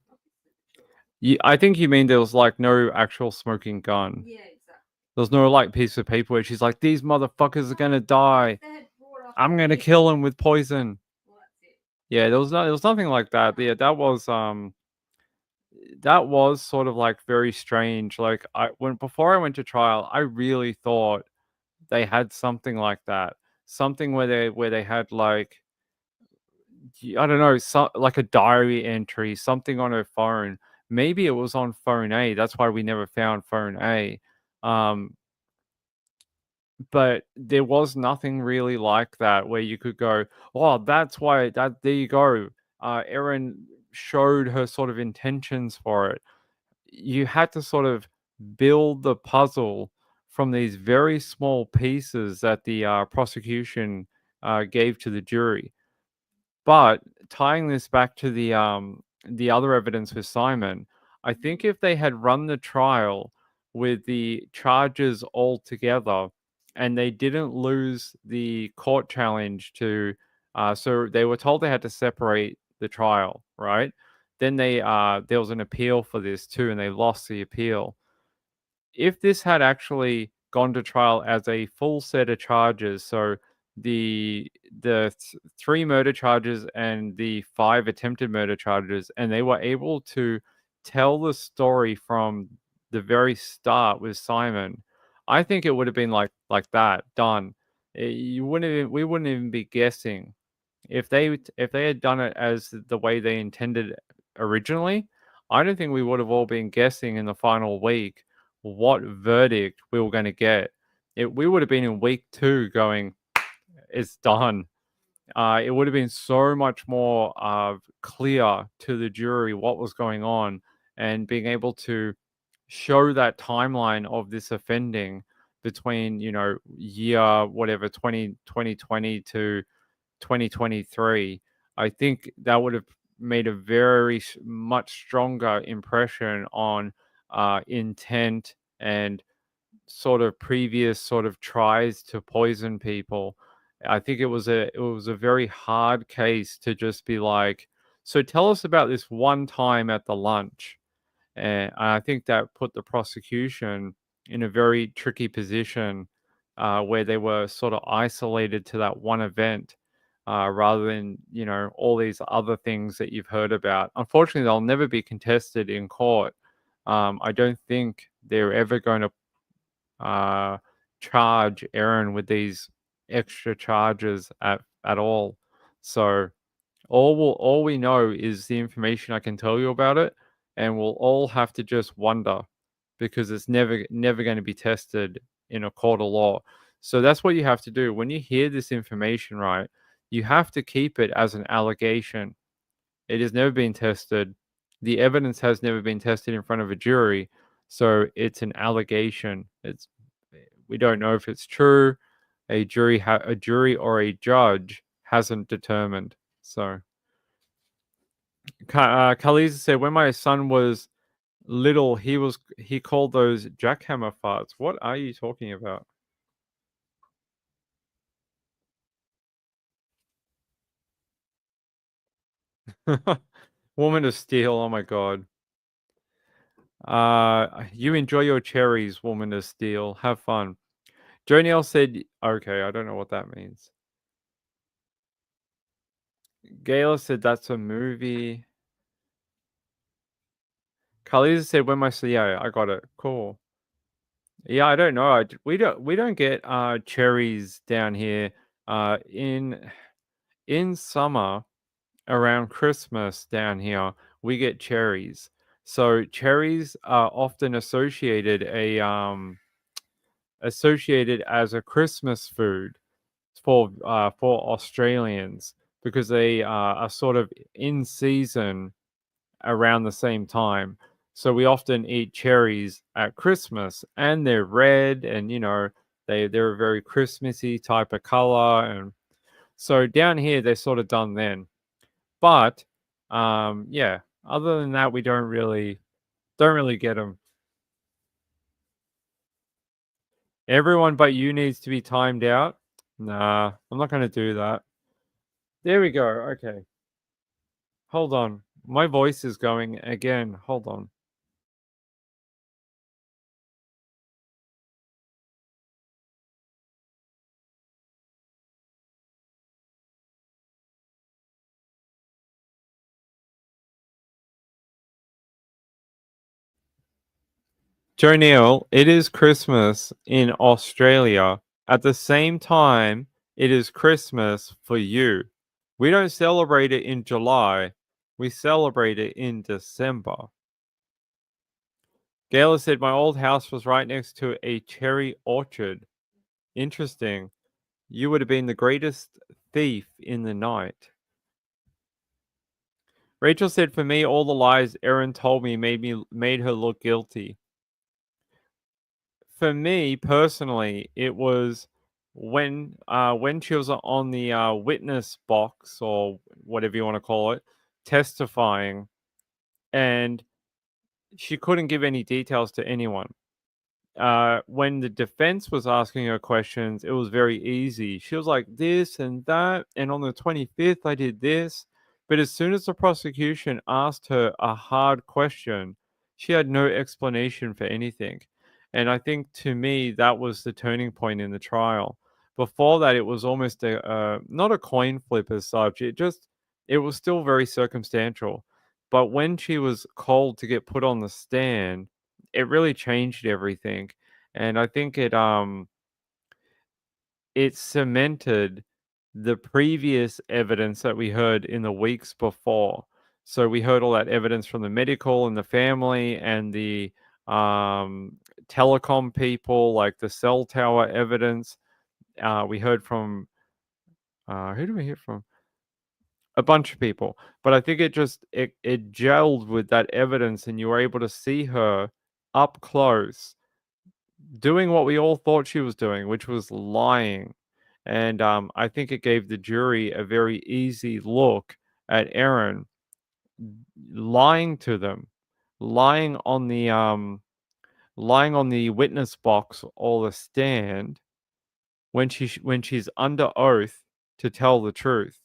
I think you mean there was like no actual smoking gun. Yeah, exactly. There's no like piece of paper where she's like, these motherfuckers are gonna die. I'm gonna kill them with poison. Well, that's it. Yeah, there was nothing like that. Yeah, that was sort of like very strange. Like before I went to trial, I really thought they had something like that. Something where they had like, I don't know, like a diary entry, something on her phone. Maybe it was on phone A. That's why we never found phone A. But there was nothing really like that where you could go, oh, that's why there you go. Erin showed her sort of intentions for it. You had to sort of build the puzzle from these very small pieces that the prosecution gave to the jury. But tying this back to the other evidence with Simon, I think if they had run the trial with the charges all together and they didn't lose the court challenge to, so they were told they had to separate the trial, right? Then there was an appeal for this too, and they lost the appeal. If this had actually gone to trial as a full set of charges, so the 3 murder charges and the 5 attempted murder charges, and they were able to tell the story from the very start with Simon, I think it would have been like that, done. We wouldn't even be guessing. If they had done it as the way they intended originally, I don't think we would have all been guessing in the final week what verdict we were going to get. We would have been in week 2 going, it's done. It would have been so much more clear to the jury what was going on, and being able to show that timeline of this offending between, year whatever 2020 to 2023. I think that would have made a very much stronger impression on intent and sort of previous sort of tries to poison people. I think it was a very hard case to just be like, so tell us about this one time at the lunch. And I think that put the prosecution in a very tricky position, where they were sort of isolated to that one event, rather than, all these other things that you've heard about. Unfortunately, they'll never be contested in court. I don't think they're ever going to charge Aaron with these extra charges at all. So all we know is the information I can tell you about it, and we'll all have to just wonder, because it's never going to be tested in a court of law. So that's what you have to do when you hear this information, right? You have to keep it as an allegation. It has never been tested. The evidence has never been tested in front of a jury, so it's an allegation. We don't know if it's true. A jury or a judge hasn't determined. So Khaleesa said, when my son was little, he called those jackhammer farts. What are you talking about? Woman of Steel, oh my god. You enjoy your cherries, Woman of Steel. Have fun. Joe Neal said, okay, I don't know what that means. Gayla said that's a movie. Khaleesa said, when my son, yeah, I got it. Cool. Yeah, I don't know. We don't get cherries down here. In summer, around Christmas down here, we get cherries. So cherries are often associated as a Christmas food for Australians, because they are sort of in season around the same time. So we often eat cherries at Christmas, and they're red, and they're a very Christmassy type of color, and so down here they're sort of done then. But yeah, other than that, we don't really get them. Everyone but you needs to be timed out. Nah, I'm not going to do that. There we go. Okay. Hold on. My voice is going again. Hold on. Joe Neal, it is Christmas in Australia. At the same time, it is Christmas for you. We don't celebrate it in July. We celebrate it in December. Gayla said, my old house was right next to a cherry orchard. Interesting. You would have been the greatest thief in the night. Rachel said, for me, all the lies Erin told me made her look guilty. For me personally, it was when she was on the witness box, or whatever you want to call it, testifying, and she couldn't give any details to anyone. When the defense was asking her questions, it was very easy. She was like this and that, and on the 25th I did this. But as soon as the prosecution asked her a hard question, she had no explanation for anything. And I think, to me, that was the turning point in the trial. Before that, it was almost not a coin flip as such. It was still very circumstantial. But when she was called to get put on the stand, it really changed everything. and I think it cemented the previous evidence that we heard in the weeks before. So we heard all that evidence from the medical and the family and the telecom people, like the cell tower evidence. We heard from who do we hear from? A bunch of people, but I think it gelled with that evidence, and you were able to see her up close doing what we all thought she was doing, which was lying. And I think it gave the jury a very easy look at Erin lying to them, lying on the witness box or the stand when she's under oath to tell the truth.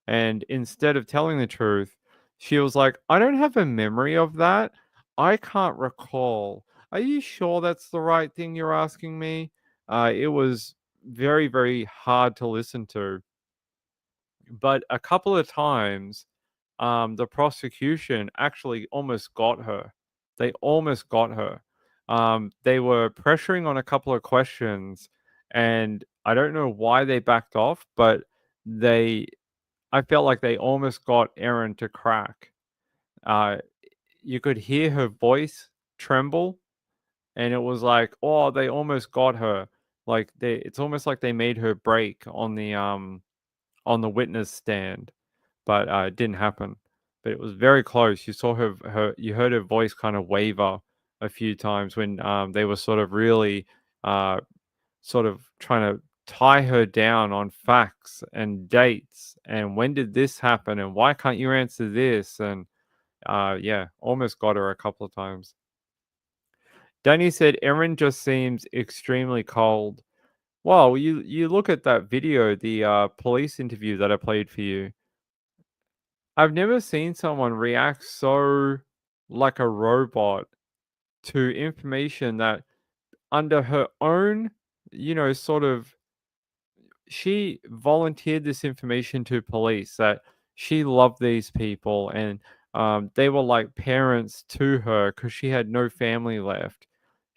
And instead of telling the truth, she was like, I don't have a memory of that. I can't recall. Are you sure that's the right thing you're asking me? It was very, very hard to listen to. But a couple of times, the prosecution actually almost got her. They almost got her. They were pressuring on a couple of questions, and I don't know why they backed off, but I felt like they almost got Erin to crack. You could hear her voice tremble, and it was like, oh, they almost got her. Like it's almost like they made her break on the witness stand, but it didn't happen. But it was very close. You saw you heard her voice kind of waver a few times when they were sort of really sort of trying to tie her down on facts and dates and when did this happen and why can't you answer this, and yeah, almost got her a couple of times. Danny said Erin just seems extremely cold. Well, you look at that video, the police interview that I played for you. I've never seen someone react so like a robot to information that under her own, sort of, she volunteered this information to police that she loved these people and they were like parents to her because she had no family left.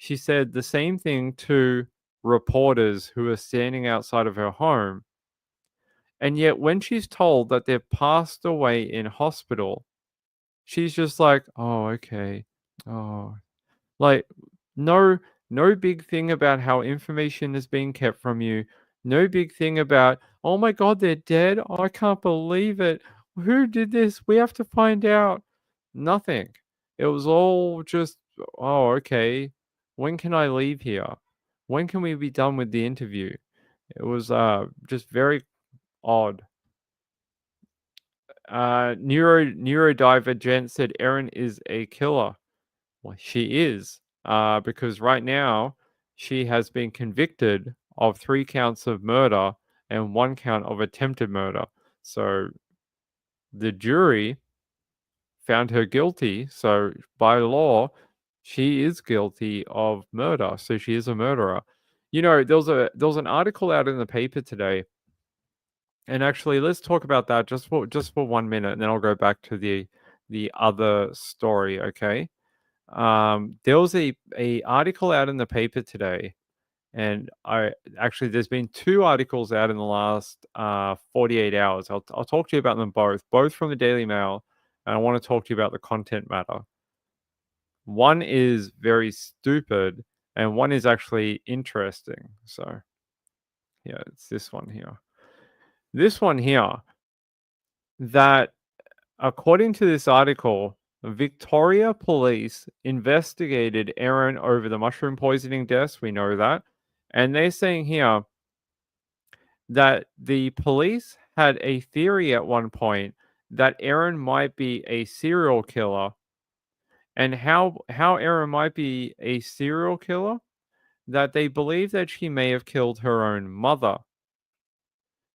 She said the same thing to reporters who were standing outside of her home. And yet, when she's told that they've passed away in hospital, she's just like, oh, okay. Oh, like, no, no big thing about how information is being kept from you. No big thing about, oh my God, they're dead. Oh, I can't believe it. Who did this? We have to find out. Nothing. It was all just, oh, okay. When can I leave here? When can we be done with the interview? It was just very odd. Neurodiver Gent said Erin is a killer. Well, she is, because right now she has been convicted of 3 counts of murder and 1 count of attempted murder. So the jury found her guilty. So by law, she is guilty of murder. So she is a murderer. There was an article out in the paper today. And actually, let's talk about that just for 1 minute, and then I'll go back to the other story. Okay. There was a article out in the paper today, and there's been 2 articles out in the last 48 hours. I'll talk to you about them both from the Daily Mail, and I want to talk to you about the content matter. One is very stupid, and one is actually interesting. So, yeah, it's this one here. This one here, that according to this article, Victoria police investigated Erin over the mushroom poisoning deaths. We know that. And they're saying here that the police had a theory at one point that Erin might be a serial killer. And how Erin might be a serial killer? That they believe that she may have killed her own mother.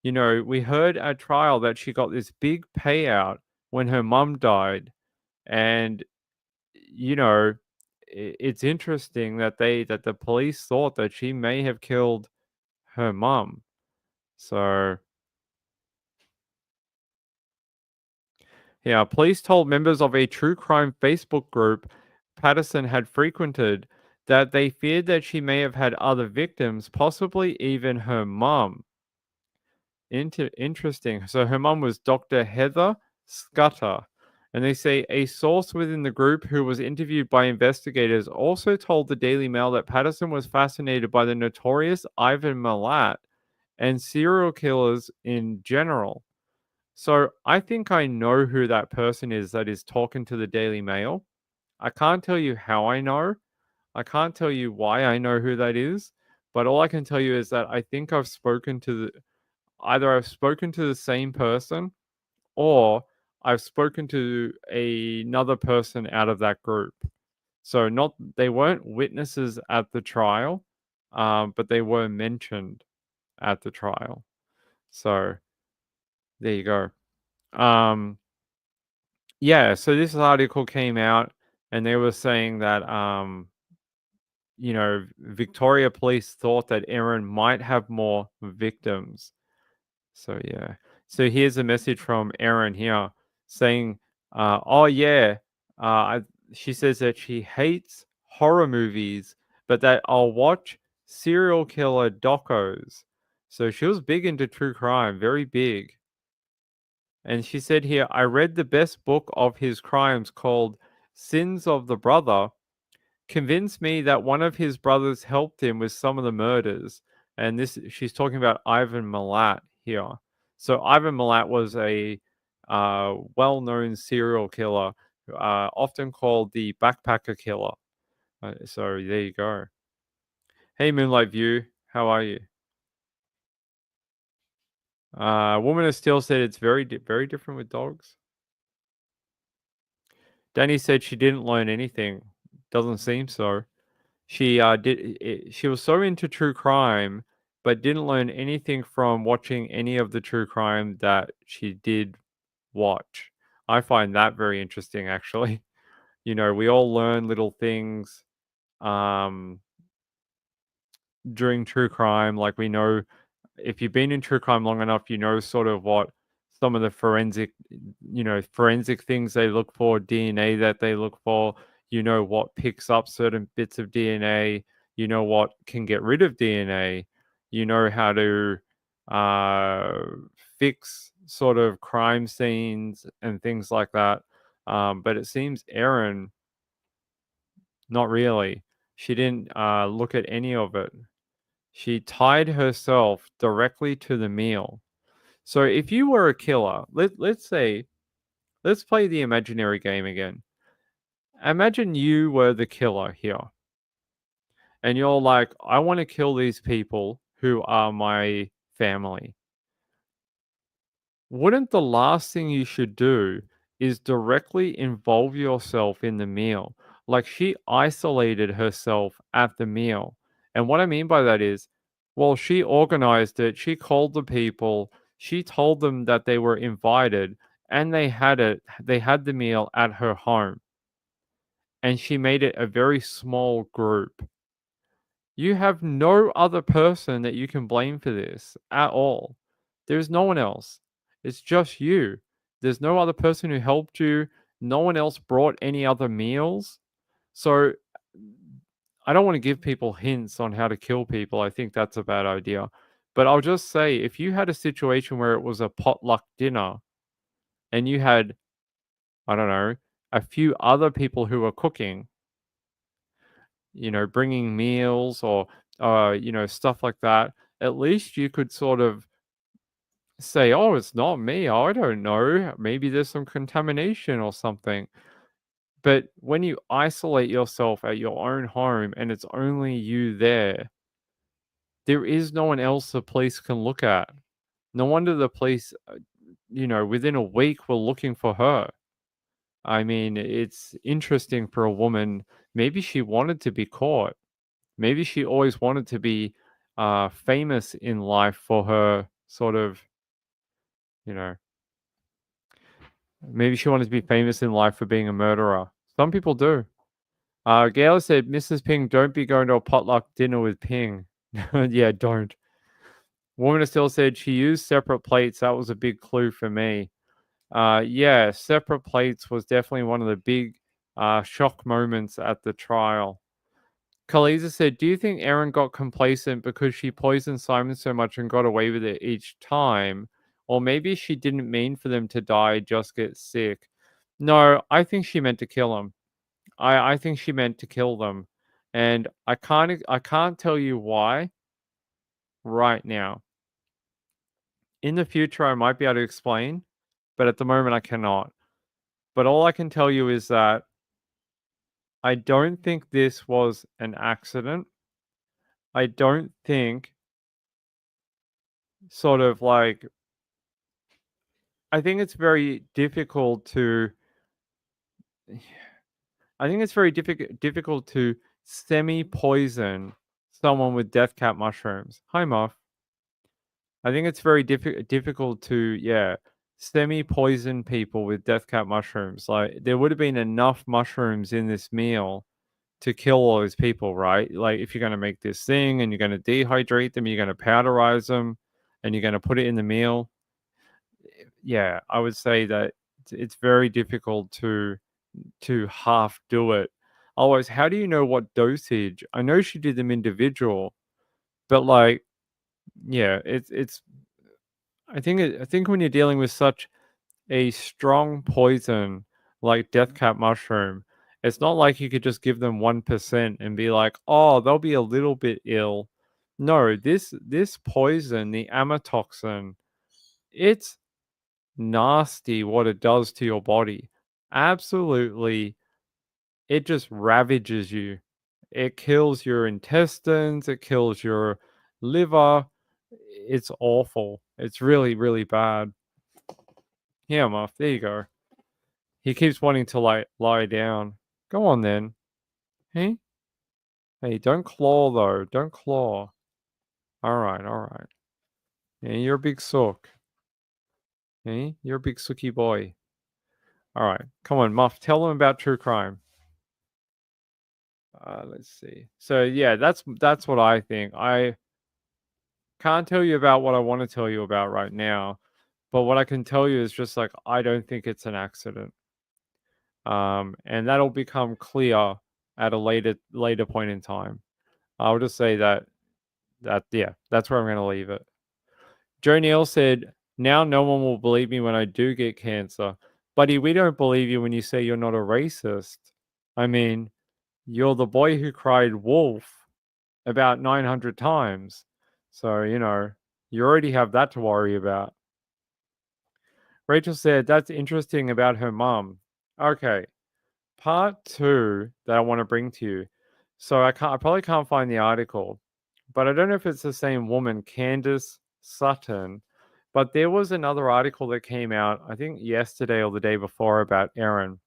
We heard at trial that she got this big payout when her mum died. And, it's interesting that the police thought that she may have killed her mum. So, yeah, police told members of a true crime Facebook group Patterson had frequented that they feared that she may have had other victims, possibly even her mum. Interesting. So her mum was Dr. Heather Scudder. And they say a source within the group who was interviewed by investigators also told the Daily Mail that Patterson was fascinated by the notorious Ivan Milat and serial killers in general. So I think I know who that person is that is talking to the Daily Mail. I can't tell you how I know. I can't tell you why I know who that is. But all I can tell you is that I think I've spoken to either I've spoken to the same person or I've spoken to another person out of that group. So they weren't witnesses at the trial, but they were mentioned at the trial. So there you go. Yeah, so this article came out and they were saying that Victoria police thought that Erin might have more victims. So yeah. So here's a message from Erin here saying, "Oh yeah, she says that she hates horror movies, but that I'll watch serial killer docos." So she was big into true crime, very big. And she said here, "I read the best book of his crimes called Sins of the Brother. Convinced me that one of his brothers helped him with some of the murders." And she's talking about Ivan Milat here. So Ivan Milat was a well-known serial killer, often called the backpacker killer. So there you go. Hey, Moonlight View, how are you? Woman of Steel said it's very different with dogs. Danny said she didn't learn anything. Doesn't seem so. She she was so into true crime, but didn't learn anything from watching any of the true crime that she did watch. I find that very interesting, actually. We all learn little things during true crime. Like we know, if you've been in true crime long enough, you know sort of what some of the forensic things they look for, DNA that they look for. What picks up certain bits of DNA. What can get rid of DNA. How to fix sort of crime scenes and things like that. But it seems Erin, not really. She didn't look at any of it. She tied herself directly to the meal. So if you were a killer, let's play the imaginary game again. Imagine you were the killer here. And you're like, I want to kill these people who are my family. Wouldn't the last thing you should do is directly involve yourself in the meal? Like she isolated herself at the meal. And what I mean by that is, well, she organized it, she called the people, she told them that they were invited, and they had the meal at her home. And she made it a very small group. You have no other person that you can blame for this at all. There's no one else. It's just you. There's no other person who helped you. No one else brought any other meals. So I don't want to give people hints on how to kill people. I think that's a bad idea. But I'll just say, if you had a situation where it was a potluck dinner and you had, I don't know, a few other people who were cooking, bringing meals or, stuff like that, at least you could sort of say, oh, it's not me. I don't know. Maybe there's some contamination or something. But when you isolate yourself at your own home and it's only you there is no one else the police can look at. No wonder the police, within a week were looking for her. I mean, it's interesting for a woman. Maybe she wanted to be caught. Maybe she always wanted to be famous in life for her sort of, maybe she wanted to be famous in life for being a murderer. Some people do. Gail said, Mrs. Ping, don't be going to a potluck dinner with Ping. Yeah, don't. Woman still said she used separate plates. That was a big clue for me. Yeah, separate plates was definitely one of the big shock moments at the trial. Kaliza said, do you think Erin got complacent because she poisoned Simon so much and got away with it each time? Or maybe she didn't mean for them to die, just get sick. No, I think she meant to kill them. I think she meant to kill them. And I can't tell you why right now. In the future, I might be able to explain, but at the moment, I cannot. But all I can tell you is that I don't think this was an accident. I don't think sort of like I think it's very difficult to difficult to semi-poison someone with death cap mushrooms. Hi, Muff. I think it's very difficult to semi-poison people with death cap mushrooms. Like there would have been enough mushrooms in this meal to kill all those people, right? Like if you're going to make this thing and you're going to dehydrate them, you're going to powderize them, and you're going to put it in the meal. Yeah, I would say that it's very difficult to half do it. Otherwise, how do you know what dosage? I know she did them individual, but like, yeah, it's. I think when you're dealing with such a strong poison like death cap mushroom, it's not like you could just give them 1% and be like, oh, they'll be a little bit ill. No, this poison, the amatoxin, it's nasty what it does to your body. Absolutely, it just ravages you. It kills your intestines, it kills your liver. It's awful. It's really, really bad. Yeah, Muff, there you go. He keeps wanting to lie down. Go on then. Hey? Hey, don't claw though. Don't claw. Alright, alright. Yeah, you're a big sook. Hey? You're a big sooky boy. Alright. Come on, Muff, tell him about true crime. Let's see. So yeah, that's what I think. I can't tell you about what I want to tell you about right now, but what I can tell you is just like I don't think it's an accident. And that'll become clear at a later point in time. I'll just say that that's where I'm going to leave it. Joe Neal said, "Now no one will believe me when I do get cancer, buddy. We don't believe you when you say you're not a racist. I mean, you're the boy who cried wolf about 900 times, so you already have that to worry about." Rachel said, "That's interesting about her mum." Okay. Part 2 that I want to bring to you. So I probably can't find the article, but I don't know if it's the same woman, Candace Sutton, but there was another article that came out, I think yesterday or the day before, about Erin.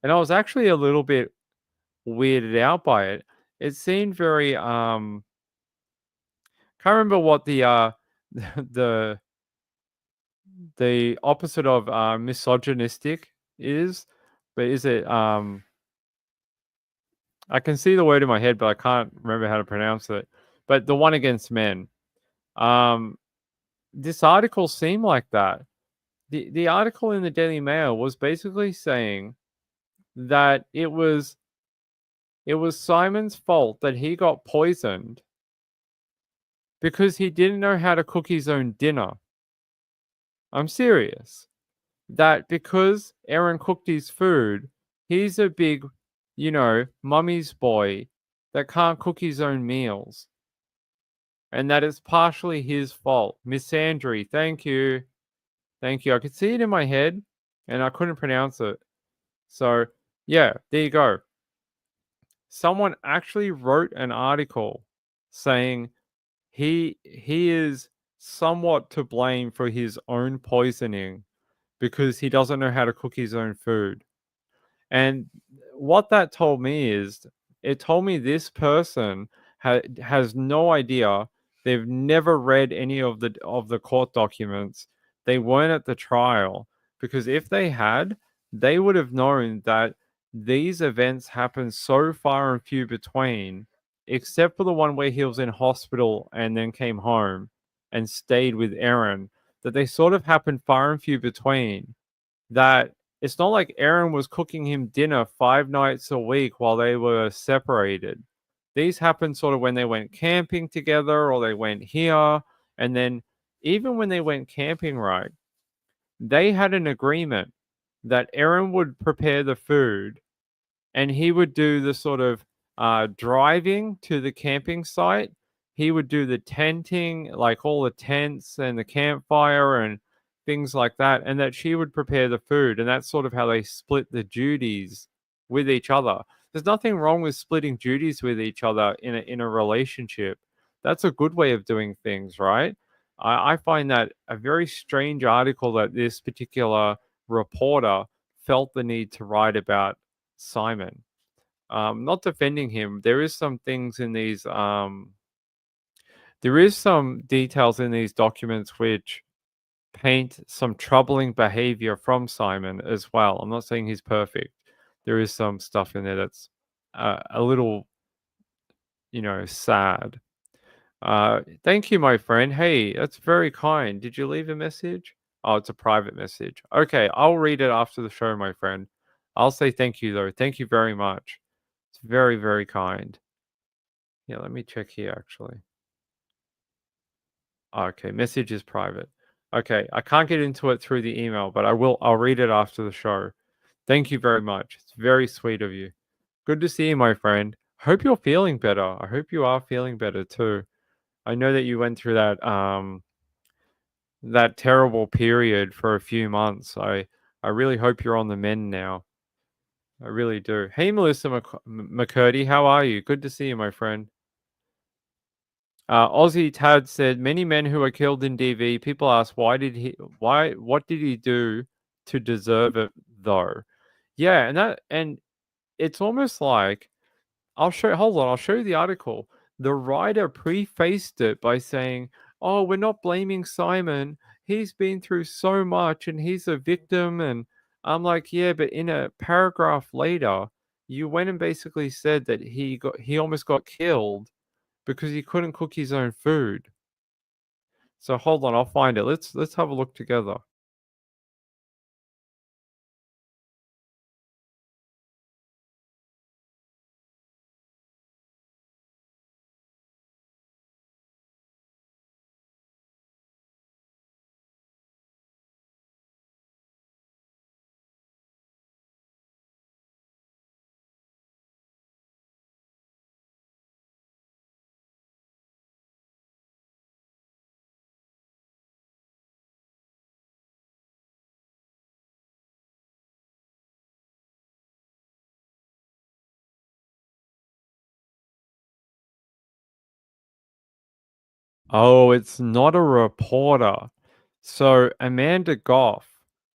And I was actually a little bit weirded out by it. It seemed very can't remember what the the opposite of misogynistic is, but is it I can see the word in my head, but I can't remember how to pronounce it. But the one against men. This article seemed like that. The article in the Daily Mail was basically saying that it was Simon's fault that he got poisoned because he didn't know how to cook his own dinner. I'm serious. That because Erin cooked his food, he's a big, mummy's boy that can't cook his own meals. And that it's partially his fault. Miss Sandry, thank you. Thank you. I could see it in my head and I couldn't pronounce it. So, yeah, there you go. Someone actually wrote an article saying he is somewhat to blame for his own poisoning because he doesn't know how to cook his own food. And what that told me is, it told me this person has no idea. They've never read any of the court documents. They weren't at the trial, because if they had, they would have known that these events happen so far and few between, except for the one where he was in hospital and then came home and stayed with Erin, that they sort of happen far and few between. That it's not like Erin was cooking him dinner 5 nights a week while they were separated. These happened sort of when they went camping together or they went here. And then even when they went camping, right, they had an agreement that Aaron would prepare the food and he would do the sort of driving to the camping site. He would do the tenting, like all the tents and the campfire and things like that, and that she would prepare the food. And that's sort of how they split the duties with each other. There's nothing wrong with splitting duties with each other in a relationship. That's a good way of doing things, right? I find that a very strange article that this particular reporter felt the need to write about Simon. Not defending him. There is some things in these. There is some details in these documents which paint some troubling behavior from Simon as well. I'm not saying he's perfect. There is some stuff in there that's a little, sad. Thank you, my friend. Hey, that's very kind. Did you leave a message? Oh, it's a private message. Okay, I'll read it after the show, my friend. I'll say thank you, though. Thank you very much. It's very, very kind. Yeah, let me check here, actually. Okay, message is private. Okay, I can't get into it through the email, but I'll read it after the show. Thank you very much. It's very sweet of you. Good to see you, my friend. Hope you're feeling better. I hope you are feeling better too. I know that you went through that terrible period for a few months. I really hope you're on the mend now. I really do. Hey, Melissa McCurdy, how are you? Good to see you, my friend. Aussie Tad said, many men who are killed in DV, people ask, what did he do to deserve it though? Yeah, and it's almost like, I'll show you the article. The writer prefaced it by saying, oh, we're not blaming Simon. He's been through so much and he's a victim. And I'm like, yeah, but in a paragraph later, you went and basically said that he almost got killed because he couldn't cook his own food. So hold on, I'll find it. Let's have a look together. Oh, it's not a reporter. So Amanda Goff.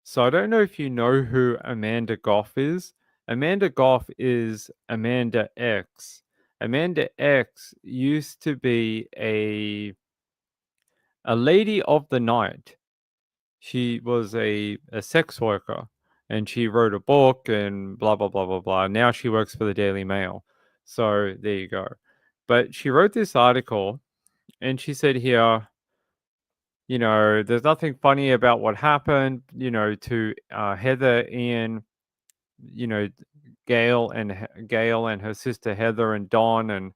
So I don't know if you know who Amanda Goff is. Amanda Goff is Amanda X. Amanda X used to be a lady of the night. She was a sex worker and she wrote a book and blah blah blah blah blah. Now she works for the Daily Mail. So there you go. But she wrote this article and she said here, there's nothing funny about what happened, to Heather, Ian, Gail and her sister Heather and Don and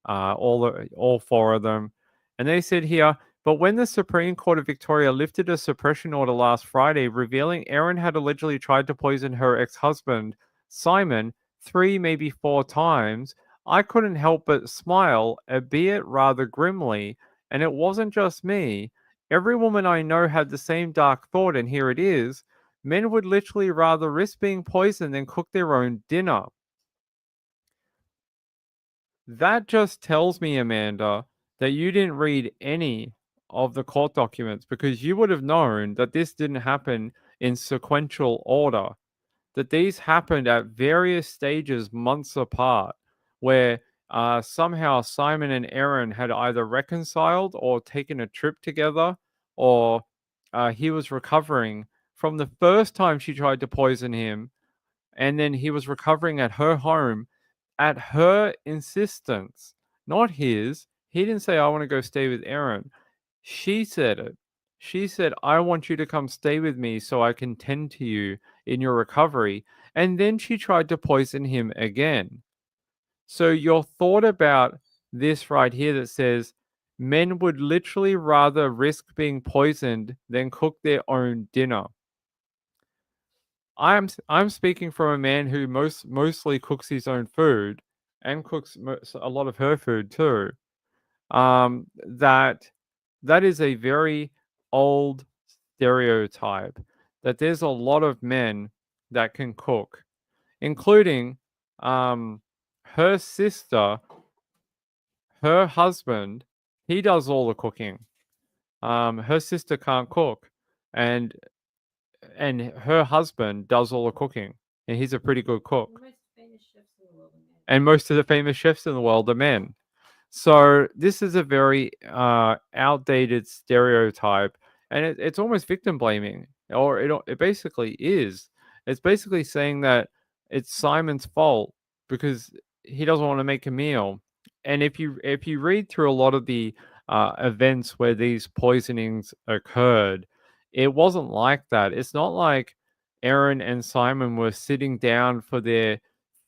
all four of them. And they said here, but when the Supreme Court of Victoria lifted a suppression order last Friday, revealing Erin had allegedly tried to poison her ex-husband, Simon, 3, maybe 4 times, I couldn't help but smile, albeit rather grimly. And it wasn't just me. Every woman I know had the same dark thought, and here it is. Men would literally rather risk being poisoned than cook their own dinner. That just tells me, Amanda, that you didn't read any of the court documents because you would have known that this didn't happen in sequential order, that these happened at various stages months apart, where somehow Simon and Erin had either reconciled or taken a trip together, or he was recovering from the first time she tried to poison him, and then he was recovering at her home at her insistence, not his. He didn't say, I want to go stay with Erin. She said it. She said, I want you to come stay with me so I can tend to you in your recovery. And then she tried to poison him again. So your thought about this right here that says men would literally rather risk being poisoned than cook their own dinner. I'm speaking from a man who mostly cooks his own food and cooks a lot of her food too. That is a very old stereotype, that there's a lot of men that can cook, including her sister, her husband. He does all the cooking. Her sister can't cook, and her husband does all the cooking, and he's a pretty good cook. And most of the famous chefs in the world are men. So this is a very outdated stereotype, and it's almost victim blaming, or it basically is. It's basically saying that it's Simon's fault because he doesn't want to make a meal. And if you read through a lot of the events where these poisonings occurred, it wasn't like that. It's not like Aaron and Simon were sitting down for their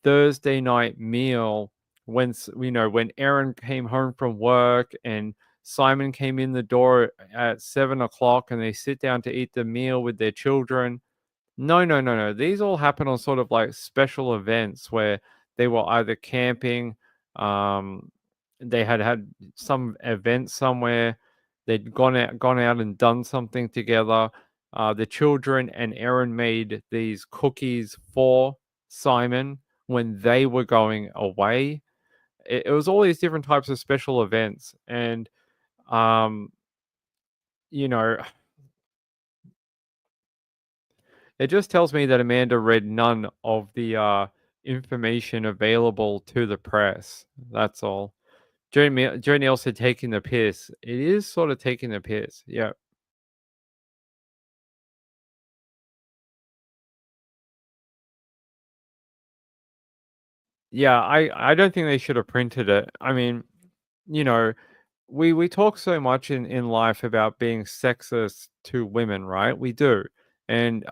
Thursday night meal when when Aaron came home from work and Simon came in the door at 7 o'clock, and they sit down to eat the meal with their children. No, no, no, no. These all happen on sort of like special events where they were either camping, um, they had some event somewhere, they'd gone out and done something together. The children and Aaron made these cookies for Simon when they were going away. It was all these different types of special events, and um, you know, it just tells me that Amanda read none of the information available to the press. That's all. Joe Neal said taking the piss. It is sort of taking the piss. Yeah. Yeah, I don't think they should have printed it. I mean, you know, we talk so much in life about being sexist to women, right? We do. And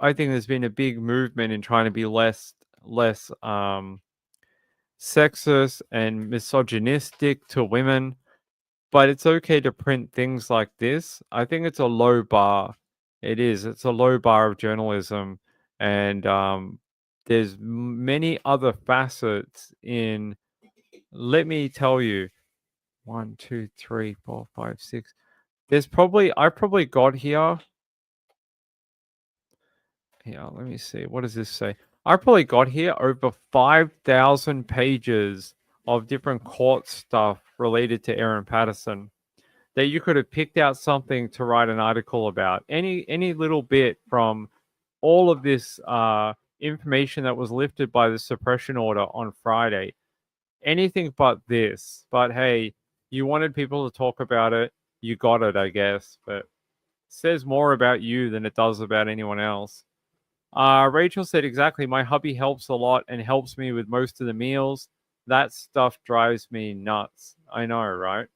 I think there's been a big movement in trying to be less sexist and misogynistic to women, but it's okay to print things like this. I think it's a low bar. It is. It's a low bar of journalism, and there's many other facets in. Let me tell you, 1, 2, 3, 4, 5, 6. I probably got here. Yeah, let me see. What does this say? I probably got here over 5,000 pages of different court stuff related to Aaron Patterson that you could have picked out something to write an article about. Any little bit from all of this information that was lifted by the suppression order on Friday. Anything but this. But hey, you wanted people to talk about it. You got it, I guess. But it says more about you than it does about anyone else. Rachel said, exactly. My hubby helps a lot and helps me with most of the meals. That stuff drives me nuts. I know, right?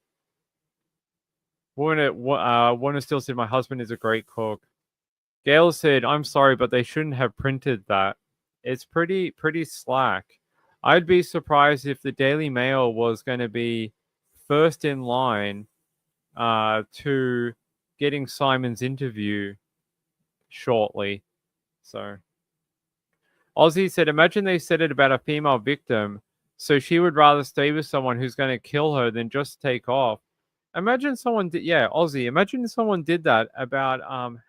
Warner still said, my husband is a great cook. Gail said, I'm sorry, but they shouldn't have printed that. It's pretty slack. I'd be surprised if the Daily Mail was going to be first in line to getting Simon's interview shortly. So Ozzy said, imagine they said it about a female victim, so she would rather stay with someone who's going to kill her than just take off. Imagine someone did, yeah, Ozzy, imagine someone did that about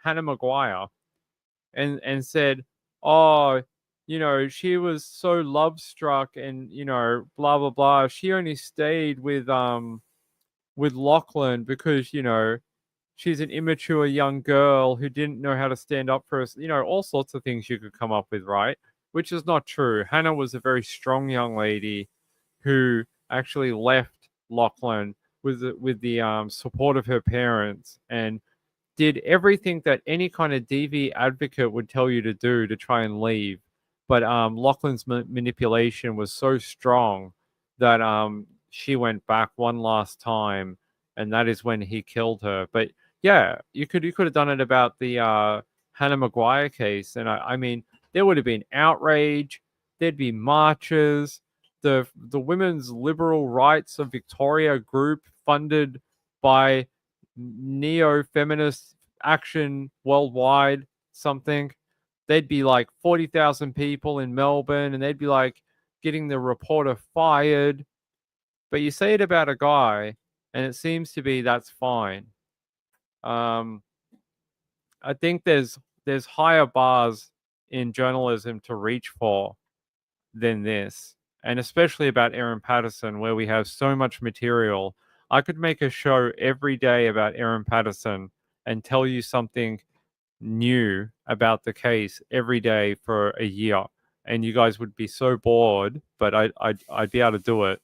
Hannah Maguire and said, oh, she was so love struck and, blah, blah, blah. She only stayed with Lachlan because, she's an immature young girl who didn't know how to stand up for us. All sorts of things you could come up with, right? Which is not true. Hannah was a very strong young lady who actually left Lachlan with the support of her parents and did everything that any kind of DV advocate would tell you to do to try and leave. But Lachlan's manipulation was so strong that she went back one last time, and that is when he killed her. But yeah, you could have done it about the Hannah Maguire case, and I mean, there would have been outrage. there'd be marches. The Women's Liberal Rights of Victoria group, funded by Neo-Feminist Action Worldwide, something. They'd be like 40,000 people in Melbourne, and they'd be like getting the reporter fired. But you say it about a guy, and it seems to be that's fine. I think there's higher bars in journalism to reach for than this, and especially about Erin Patterson, where we have so much material. I could make a show every day about Erin Patterson and tell you something new about the case every day for a year, and you guys would be so bored, but I'd be able to do it.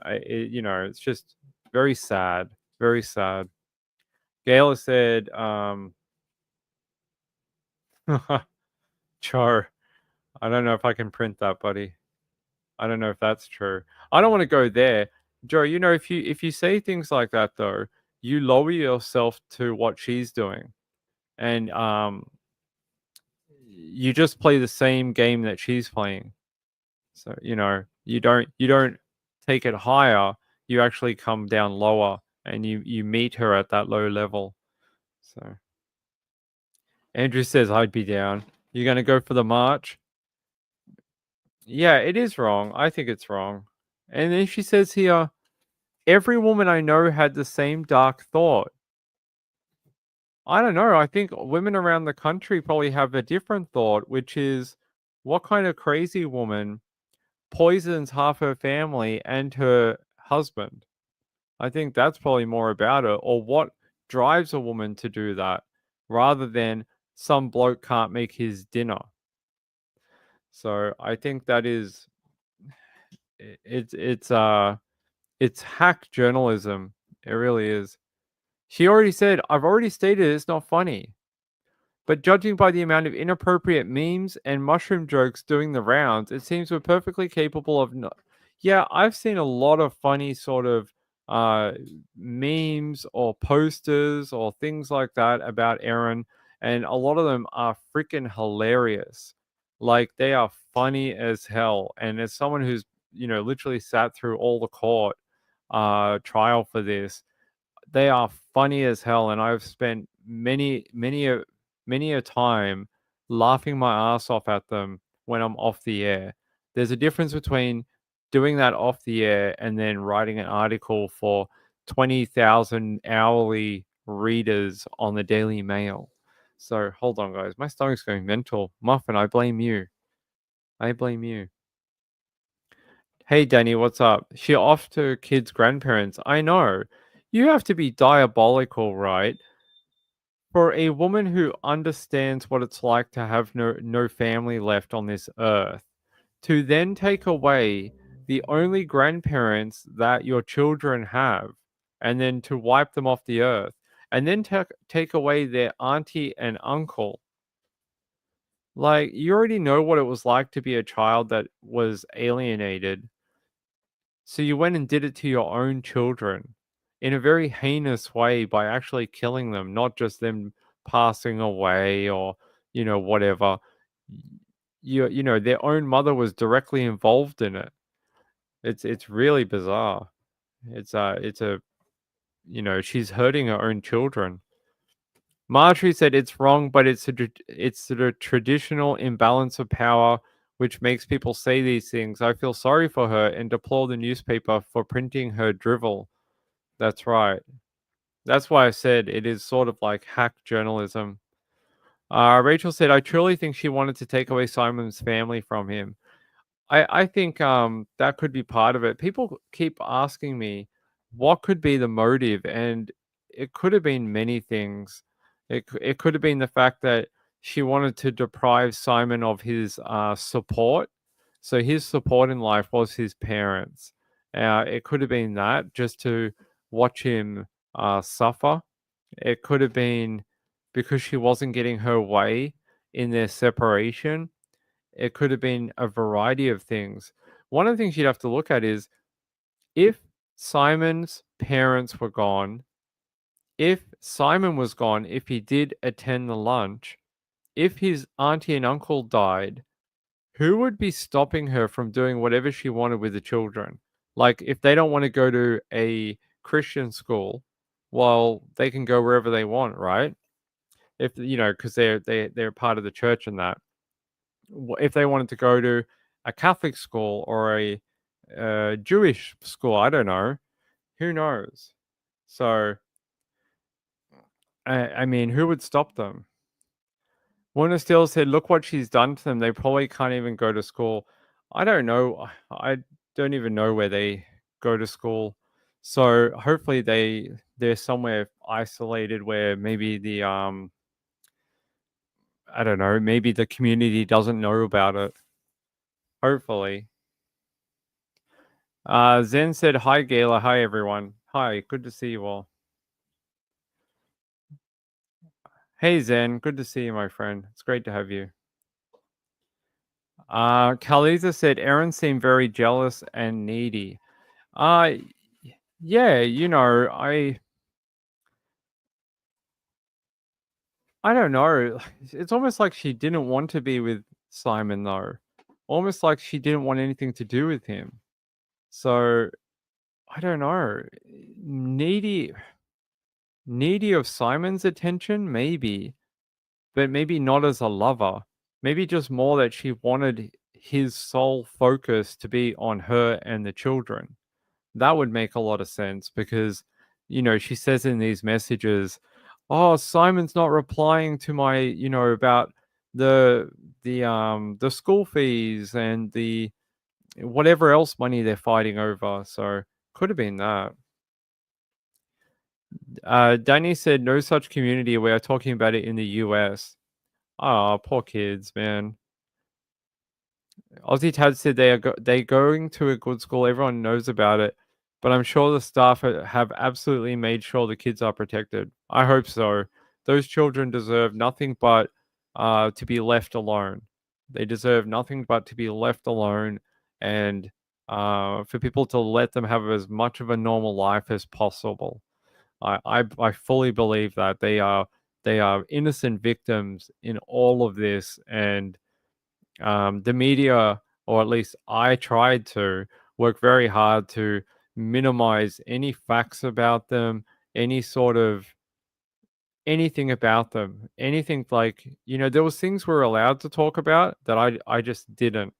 It's just very sad, very sad. Gail said, Joe, I don't know if I can print that, buddy. I don't know if that's true. I don't want to go there. Joe, if you say things like that, though, you lower yourself to what she's doing. And you just play the same game that she's playing. So, you don't take it higher. You actually come down lower, and you meet her at that low level. So Andrew says I'd be down. You're going to go for the march? Yeah, it is wrong. I think it's wrong. And then she says here, every woman I know had the same dark thought. I don't know. I think women around the country probably have a different thought, which is, what kind of crazy woman poisons half her family and her husband? I think that's probably more about it. Or what drives a woman to do that, rather than some bloke can't make his dinner. So I think that is, it's hack journalism. It really is. She already said, I've already stated it's not funny. But judging by the amount of inappropriate memes and mushroom jokes doing the rounds, it seems we're perfectly capable of... Yeah, I've seen a lot of funny sort of memes or posters or things like that about Erin, and a lot of them are freaking hilarious. Like, they are funny as hell. And as someone who's, literally sat through all the court trial for this, they are funny as hell, and I've spent many a time laughing my ass off at them when I'm off the air. There's a difference between doing that off the air and then writing an article for 20,000 hourly readers on the Daily Mail. So hold on, guys. My stomach's going mental. Muffin, I blame you. I blame you. Hey, Danny, what's up? She off to kids' grandparents. I know. You have to be diabolical, right? For a woman who understands what it's like to have no family left on this earth, to then take away the only grandparents that your children have, and then to wipe them off the earth, and then take away their auntie and uncle. Like, you already know what it was like to be a child that was alienated. So you went and did it to your own children in a very heinous way by actually killing them, not just them passing away or, whatever. Their own mother was directly involved in it. It's really bizarre. She's hurting her own children. Marjorie said it's wrong, but it's the traditional imbalance of power which makes people say these things. I feel sorry for her and deplore the newspaper for printing her drivel. That's right. That's why I said it is sort of like hack journalism. Rachel said, I truly think she wanted to take away Simon's family from him. I think that could be part of it. People keep asking me, what could be the motive? And it could have been many things. It could have been the fact that she wanted to deprive Simon of his support. So his support in life was his parents. It could have been that, just to watch him suffer. It could have been because she wasn't getting her way in their separation. It could have been a variety of things. One of the things you'd have to look at is, if Simon's parents were gone, if Simon was gone, if he did attend the lunch, if his auntie and uncle died, who would be stopping her from doing whatever she wanted with the children? Like, if they don't want to go to a Christian school, well, they can go wherever they want, right? If because they're part of the church and that. If they wanted to go to a Catholic school or a Jewish school, I don't know. Who knows? So, I mean, who would stop them? Warner Steele said, "Look what she's done to them. They probably can't even go to school." I don't know. I don't even know where they go to school. So hopefully they're somewhere isolated where maybe the I don't know, maybe the community doesn't know about it. Hopefully. Zen said, "Hi Gayla, hi everyone. Hi, good to see you all." Hey Zen, good to see you, my friend. It's great to have you. Kaliza said, "Erin seemed very jealous and needy." Yeah, I don't know. It's almost like she didn't want to be with Simon though. Almost like she didn't want anything to do with him. So I don't know. Needy of Simon's attention, maybe, but maybe not as a lover. Maybe just more that she wanted his sole focus to be on her and the children. That would make a lot of sense because, she says in these messages, "Oh, Simon's not replying to my, about the school fees and the whatever else money they're fighting over." So could have been that. Danny said, "No such community. We are talking about it in the US." Oh, poor kids, man. Aussie Tad said they're going to a good school. Everyone knows about it, but I'm sure the staff have absolutely made sure the kids are protected. I hope so. Those children deserve nothing but to be left alone. They deserve nothing but to be left alone, and for people to let them have as much of a normal life as possible. I fully believe that they are innocent victims in all of this, and the media, or at least I tried to work very hard to minimize any facts about them, any sort of anything about them, anything like, there was things we were allowed to talk about that I just didn't.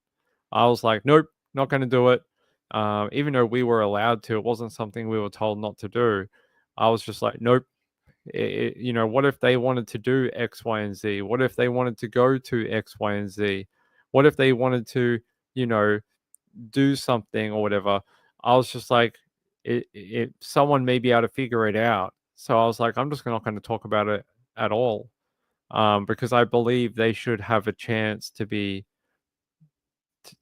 I was like, nope, not going to do it. Even though we were allowed to, it wasn't something we were told not to do. I was just like, nope. What if they wanted to do X, Y, and Z? What if they wanted to go to X, Y, and Z? What if they wanted to, you know, do something or whatever? I was just like, someone may be able to figure it out. So I was like, I'm just not going to talk about it at all, because I believe they should have a chance to be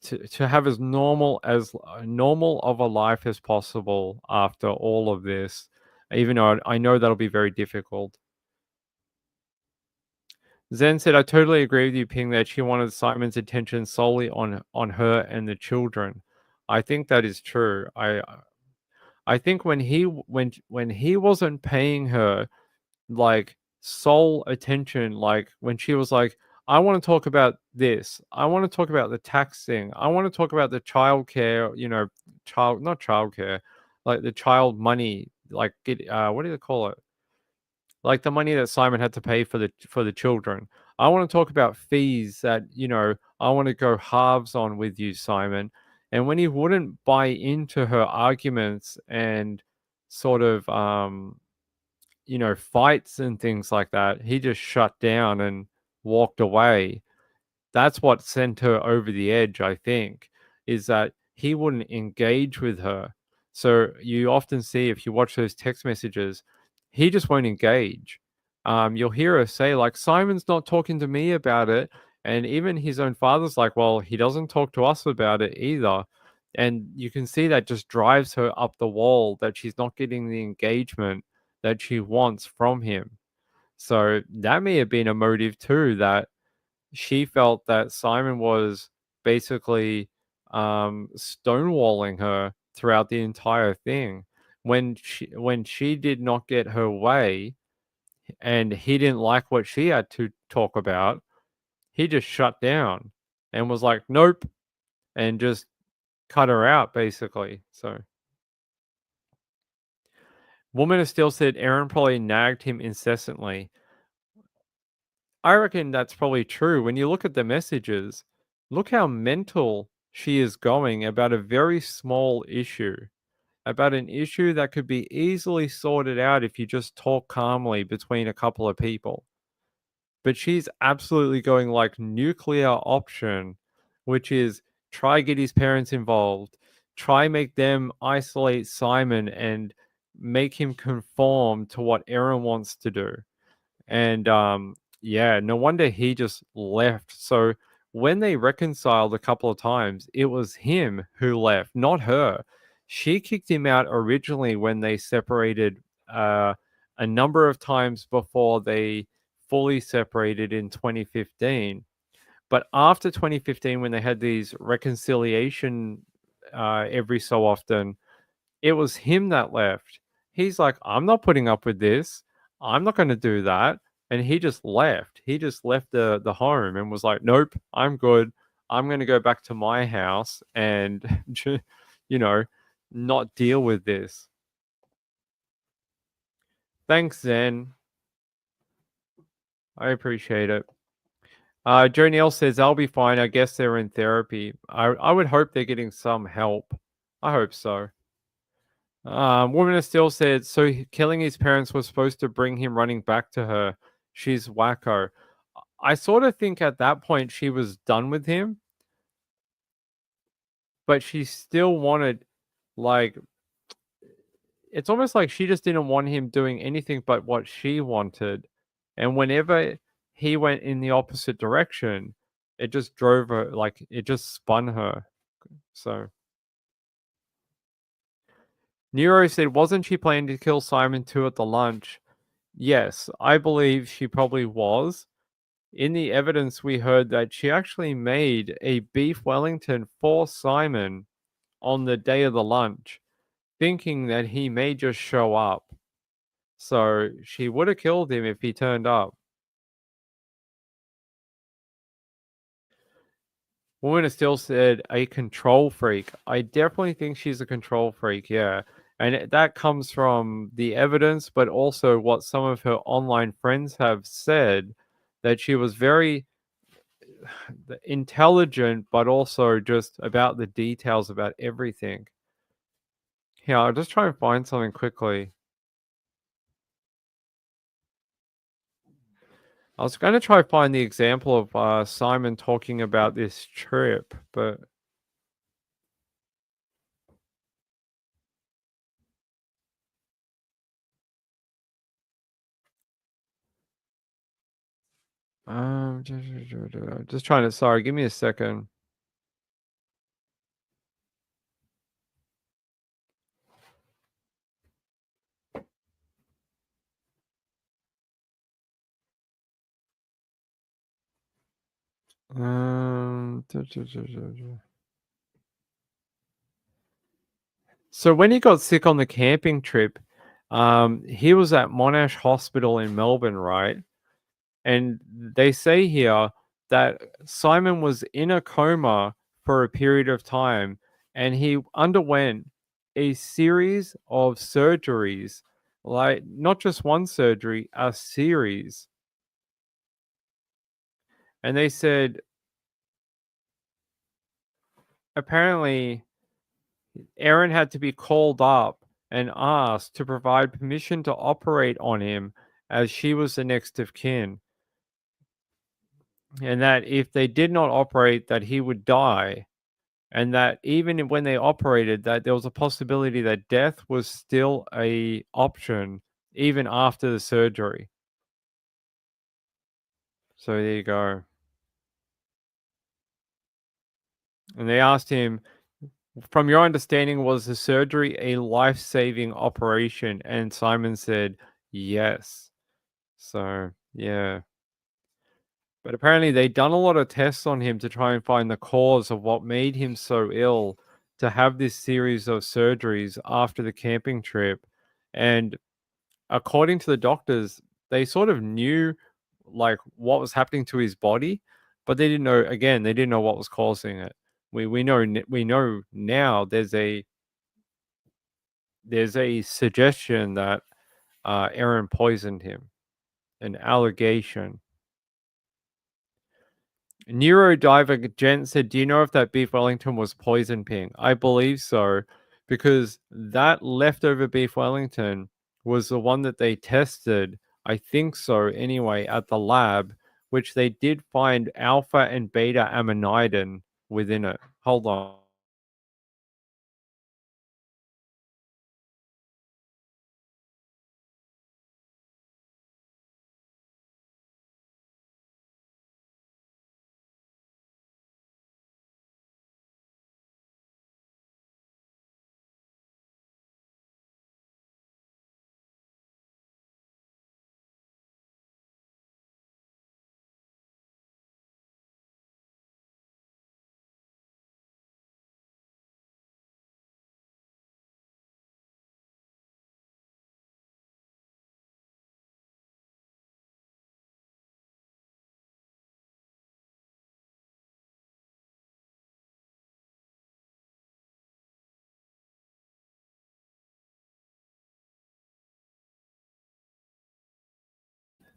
to have as normal of a life as possible after all of this, even though I know that'll be very difficult. Zen said, "I totally agree with you, Ping, that she wanted Simon's attention solely on her and the children. I think that is true. I think when he wasn't paying her like sole attention, like when she was like, I want to talk about this, I want to talk about the tax thing, I want to talk about the childcare, not childcare, like the child money, like what do they call it? Like the money that Simon had to pay for the children. I want to talk about fees that, I want to go halves on with you, Simon. And when he wouldn't buy into her arguments and sort of fights and things like that, he just shut down and walked away. That's what sent her over the edge, I think, is that he wouldn't engage with her. So you often see, if you watch those text messages, he just won't engage. You'll hear her say, like, Simon's not talking to me about it. And even his own father's like, well, he doesn't talk to us about it either. And you can see that just drives her up the wall, that she's not getting the engagement that she wants from him. So that may have been a motive too, that she felt that Simon was basically stonewalling her throughout the entire thing. When she did not get her way and he didn't like what she had to talk about, he just shut down. and was like, nope, and just cut her out, basically. So, woman has still said Aaron probably nagged him incessantly. I reckon that's probably true. When you look at the messages, look how mental she is going about a very small issue, about an issue that could be easily sorted out if you just talk calmly between a couple of people. But she's absolutely going like nuclear option, which is try get his parents involved, try make them isolate Simon and make him conform to what Aaron wants to do. And yeah, no wonder he just left. So when they reconciled a couple of times, it was him who left, not her. She kicked him out originally when they separated a number of times before they fully separated in 2015. But after 2015, when they had these reconciliation every so often, it was him that left. He's like, I'm not putting up with this. I'm not going to do that. And he just left. He just left the home and was like, nope, I'm good. I'm going to go back to my house and, you know, not deal with this. Thanks, Zen. I appreciate it. Joe Neal says, I'll be fine. I guess they're in therapy. I would hope they're getting some help. I hope so. Woman has still said, so killing his parents was supposed to bring him running back to her. She's wacko. I sort of think at that point she was done with him, but she still wanted, like, it's almost like she just didn't want him doing anything but what she wanted. And whenever he went in the opposite direction, it just drove her, like, it just spun her. So. Nero said, wasn't she planning to kill Simon too at the lunch? Yes, I believe she probably was. In the evidence, we heard that she actually made a beef Wellington for Simon on the day of the lunch, thinking that he may just show up. So she would have killed him if he turned up. Woman has still said a control freak. I definitely think she's a control freak, yeah. And that comes from the evidence, but also what some of her online friends have said, that she was very intelligent, but also just about the details about everything. Here, I'll just try and find something quickly. I was going to try to find the example of Simon talking about this trip, but... just trying to, sorry, give me a second. So when he got sick on the camping trip, he was at Monash Hospital in Melbourne, right? And they say here that Simon was in a coma for a period of time, and he underwent a series of surgeries, like not just one surgery, a series. And they said apparently Aaron had to be called up and asked to provide permission to operate on him, as she was the next of kin. And that if they did not operate, that he would die. And that even when they operated, that there was a possibility that death was still a option even after the surgery. So there you go. And they asked him, from your understanding, was the surgery a life-saving operation? And Simon said, yes. So, yeah. But apparently they'd done a lot of tests on him to try and find the cause of what made him so ill to have this series of surgeries after the camping trip. And according to the doctors, they sort of knew like what was happening to his body, but they didn't know. Again, they didn't know what was causing it. We know now. There's a suggestion that Aaron poisoned him, an allegation. Neurodiver Jen said, "Do you know if that beef Wellington was poison ping?" I believe so, because that leftover beef Wellington was the one that they tested. I think so anyway at the lab, which they did find alpha and beta aminidin within it. Hold on.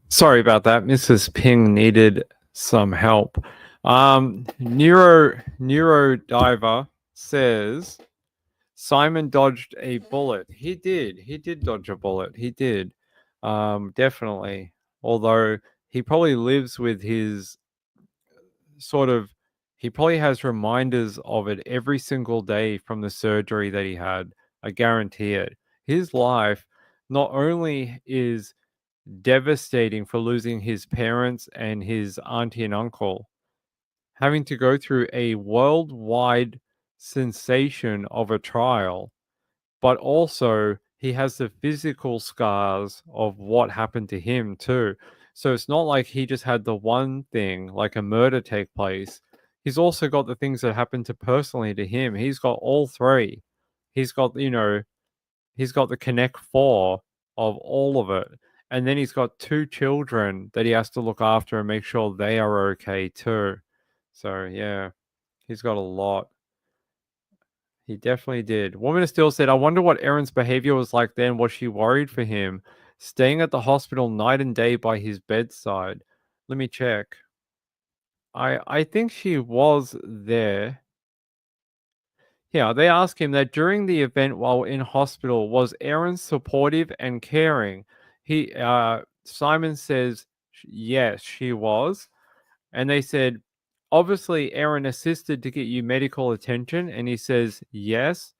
Sorry about that. Mrs. Ping needed some help. Neurodiver says Simon dodged a bullet. He did. He did dodge a bullet. He did. Definitely. Although he probably lives with his he probably has reminders of it every single day from the surgery that he had. I guarantee it. His life not only is devastating for losing his parents and his auntie and uncle, having to go through a worldwide sensation of a trial, but also he has the physical scars of what happened to him too. So it's not like he just had the one thing, like a murder take place. He's also got the things that happened to personally to him. He's got all three. He's got, he's got the Connect Four of all of it. And then he's got two children that he has to look after and make sure they are okay too. So yeah, he's got a lot. He definitely did. Woman still said, I wonder what Aaron's behavior was like then. Was she worried for him? Staying at the hospital night and day by his bedside. Let me check. I think she was there. Yeah, they asked him that during the event while in hospital, was Aaron supportive and caring? Simon says, yes, she was. And they said, obviously, Aaron assisted to get you medical attention. And he says, yes.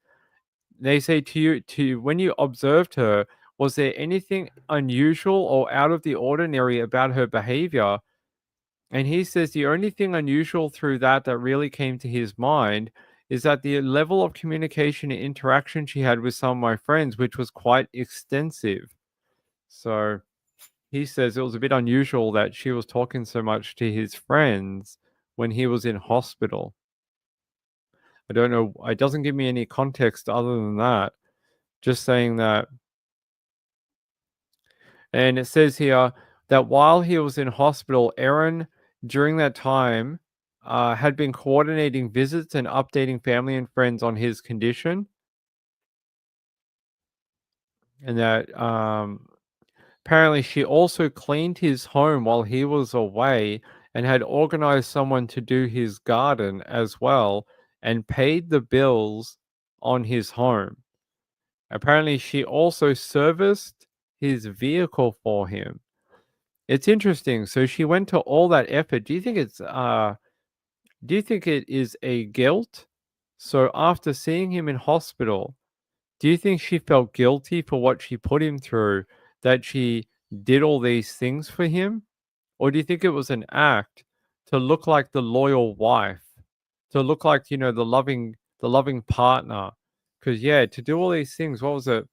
They say to you, when you observed her, was there anything unusual or out of the ordinary about her behavior? And he says the only thing unusual through that really came to his mind is that the level of communication and interaction she had with some of my friends, which was quite extensive. So he says it was a bit unusual that she was talking so much to his friends when he was in hospital. I don't know. It doesn't give me any context other than that. Just saying that. And it says here that while he was in hospital, Aaron, during that time, had been coordinating visits and updating family and friends on his condition. And that apparently she also cleaned his home while he was away and had organized someone to do his garden as well and paid the bills on his home. Apparently, she also serviced his vehicle for him. It's interesting. So she went to all that effort. Do you think it is a guilt? So after seeing him in hospital, do you think she felt guilty for what she put him through, that she did all these things for him? Or do you think it was an act to look like the loyal wife, to look like, the loving partner? Because yeah, to do all these things, what was it?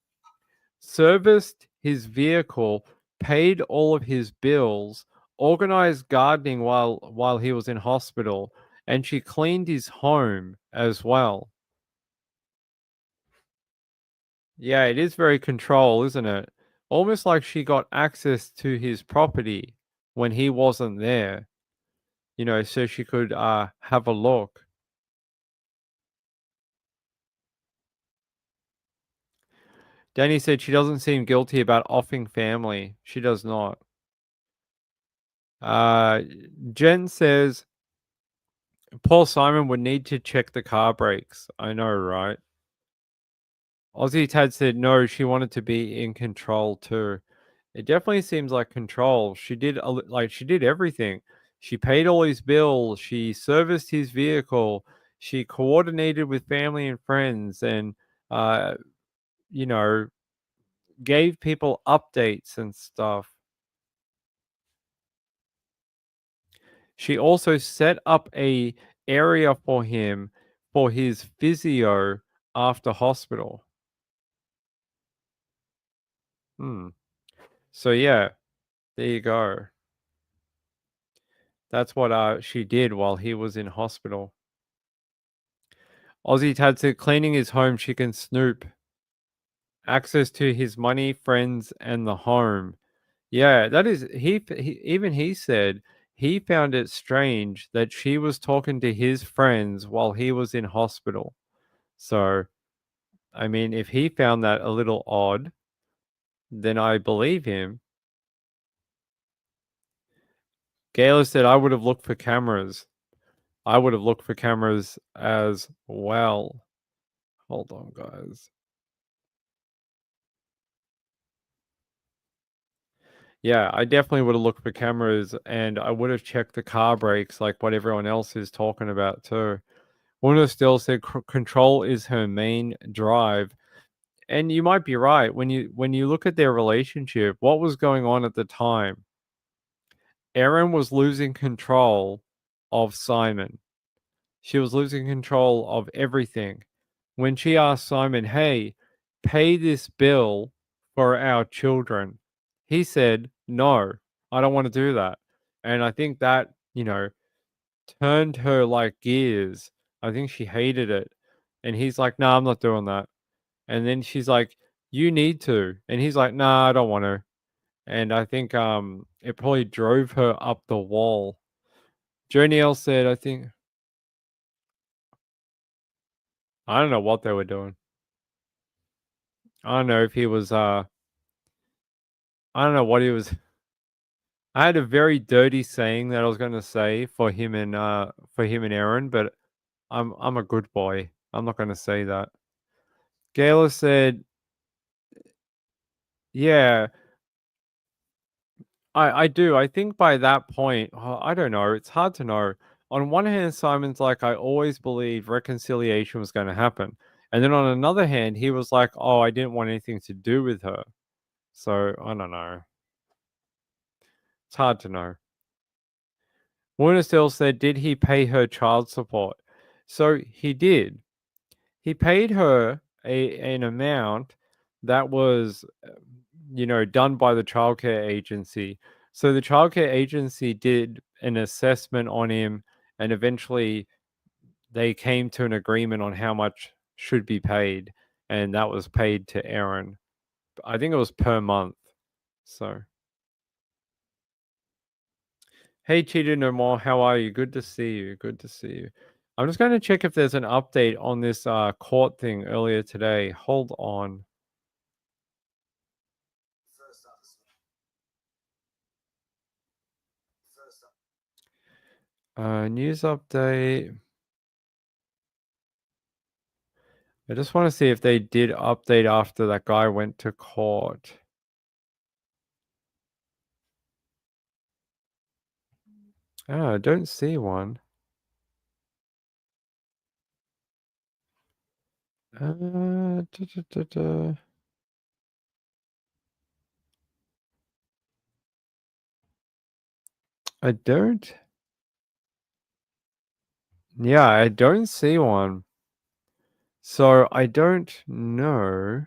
Serviced his vehicle, paid all of his bills, organized gardening while he was in hospital, and she cleaned his home as well. Yeah, it is very control, isn't it? Almost like she got access to his property when he wasn't there. you know, so she could have a look. Danny said she doesn't seem guilty about offing family. She does not. Jen says Paul Simon would need to check the car brakes. I know, right? Aussie Tad said no, she wanted to be in control too. It definitely seems like control. She did she did everything. She paid all his bills. She serviced his vehicle. She coordinated with family and friends, and you know, gave people updates and stuff. She also set up a area for him for his physio after hospital. So yeah, there you go. That's what she did while he was in hospital. Aussie Tad said cleaning his home, she can snoop. Access to his money, friends, and the home. Yeah, that is even he said he found it strange that she was talking to his friends while he was in hospital. So, I mean, if he found that a little odd, then I believe him. Gayla said I would have looked for cameras. I would have looked for cameras as well. Hold on, guys. Yeah, I definitely would have looked for cameras, and I would have checked the car brakes like what everyone else is talking about too. Una still said control is her main drive. And you might be right. When you look at their relationship, what was going on at the time? Erin was losing control of Simon. She was losing control of everything. When she asked Simon, hey, pay this bill for our children, he said, no, I don't want to do that. And I think that, you know, turned her like gears. I think she hated it. And he's like, no, I'm not doing that. And then she's like, you need to. And he's like, nah, I don't want to. And I think it probably drove her up the wall. Joniel said, I don't know what they were doing. I don't know if he was I don't know what he was. I had a very dirty saying that I was going to say for him and Aaron, but I'm a good boy. I'm not going to say that. Gayla said, yeah, I do. I think by that point, I don't know. It's hard to know. On one hand, Simon's like, I always believed reconciliation was going to happen. And then on another hand, he was like, oh, I didn't want anything to do with her. So I don't know. It's hard to know. Warner still said, did he pay her child support? So he did. He paid her an amount that was, you know, done by the childcare agency. So the childcare agency did an assessment on him, and eventually they came to an agreement on how much should be paid, and that was paid to Aaron. I think it was per month. So, hey, Cheetah No More, how are you? Good to see you. Good to see you. I'm just going to check if there's an update on this court thing earlier today. Hold on. News update. I just want to see if they did update after that guy went to court. I don't see one. I don't. Yeah, I don't see one. So I don't know.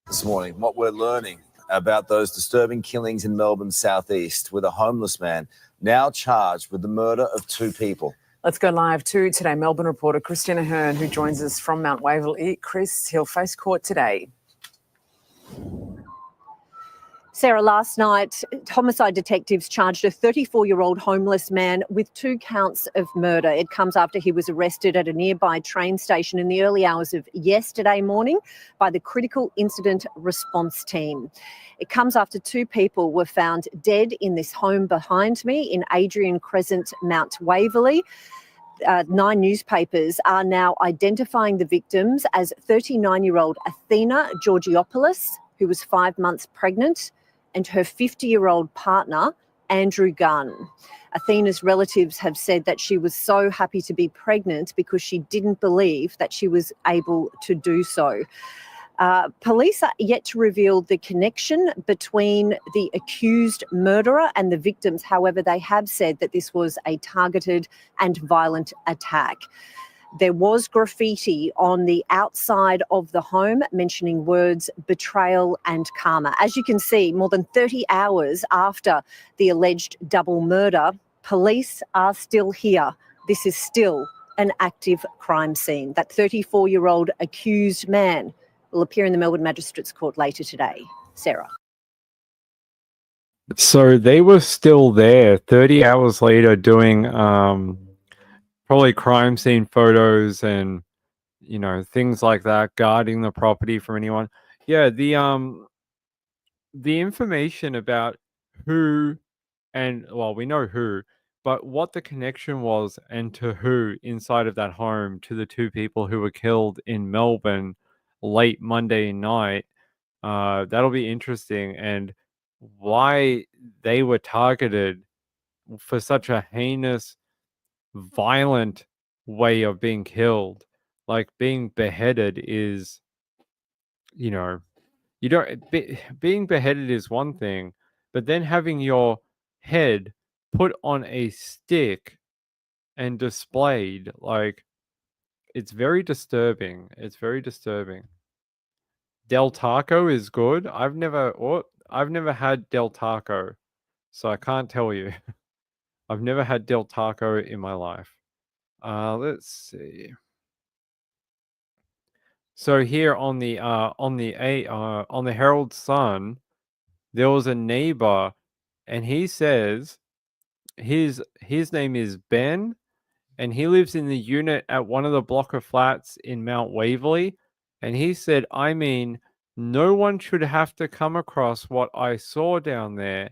This morning, what we're learning about those disturbing killings in Melbourne's southeast, with a homeless man now charged with the murder of 2 people. Let's go live to Today Melbourne reporter Christina Hearn, who joins us from Mount Waverley. Chris, he'll face court today. Sarah, last night, homicide detectives charged a 34-year-old homeless man with 2 counts of murder. It comes after he was arrested at a nearby train station in the early hours of yesterday morning by the Critical Incident Response Team. It comes after 2 people were found dead in this home behind me in Adrian Crescent, Mount Waverley. 9 newspapers are now identifying the victims as 39-year-old Athena Georgiopoulos, who was 5 months pregnant, and her 50-year-old partner, Andrew Gunn. Athena's relatives have said that she was so happy to be pregnant because she didn't believe that she was able to do so. Police are yet to reveal the connection between the accused murderer and the victims. However, they have said that this was a targeted and violent attack. There was graffiti on the outside of the home mentioning words betrayal and karma. As you can see, more than 30 hours after the alleged double murder, police are still here. This is still an active crime scene. That 34-year-old accused man will appear in the Melbourne Magistrates Court later today. Sarah. So they were still there 30 hours later doing probably crime scene photos and, you know, things like that, guarding the property from anyone. Yeah, the information about who and, well, we know who, but what the connection was and to who inside of that home to the 2 people who were killed in Melbourne late Monday night, that'll be interesting, and why they were targeted for such a heinous, violent way of being killed. Like, being beheaded is, you know, you don't being beheaded is one thing, but then having your head put on a stick and displayed, like, it's very disturbing. It's very disturbing. Del Taco is good. I've never had Del Taco, so I can't tell you. I've never had Del Taco in my life. Let's see. So here on the Herald Sun, there was a neighbor, and he says his name is Ben, and he lives in the unit at one of the block of flats in Mount Waverley, and he said, I mean, no one should have to come across what I saw down there,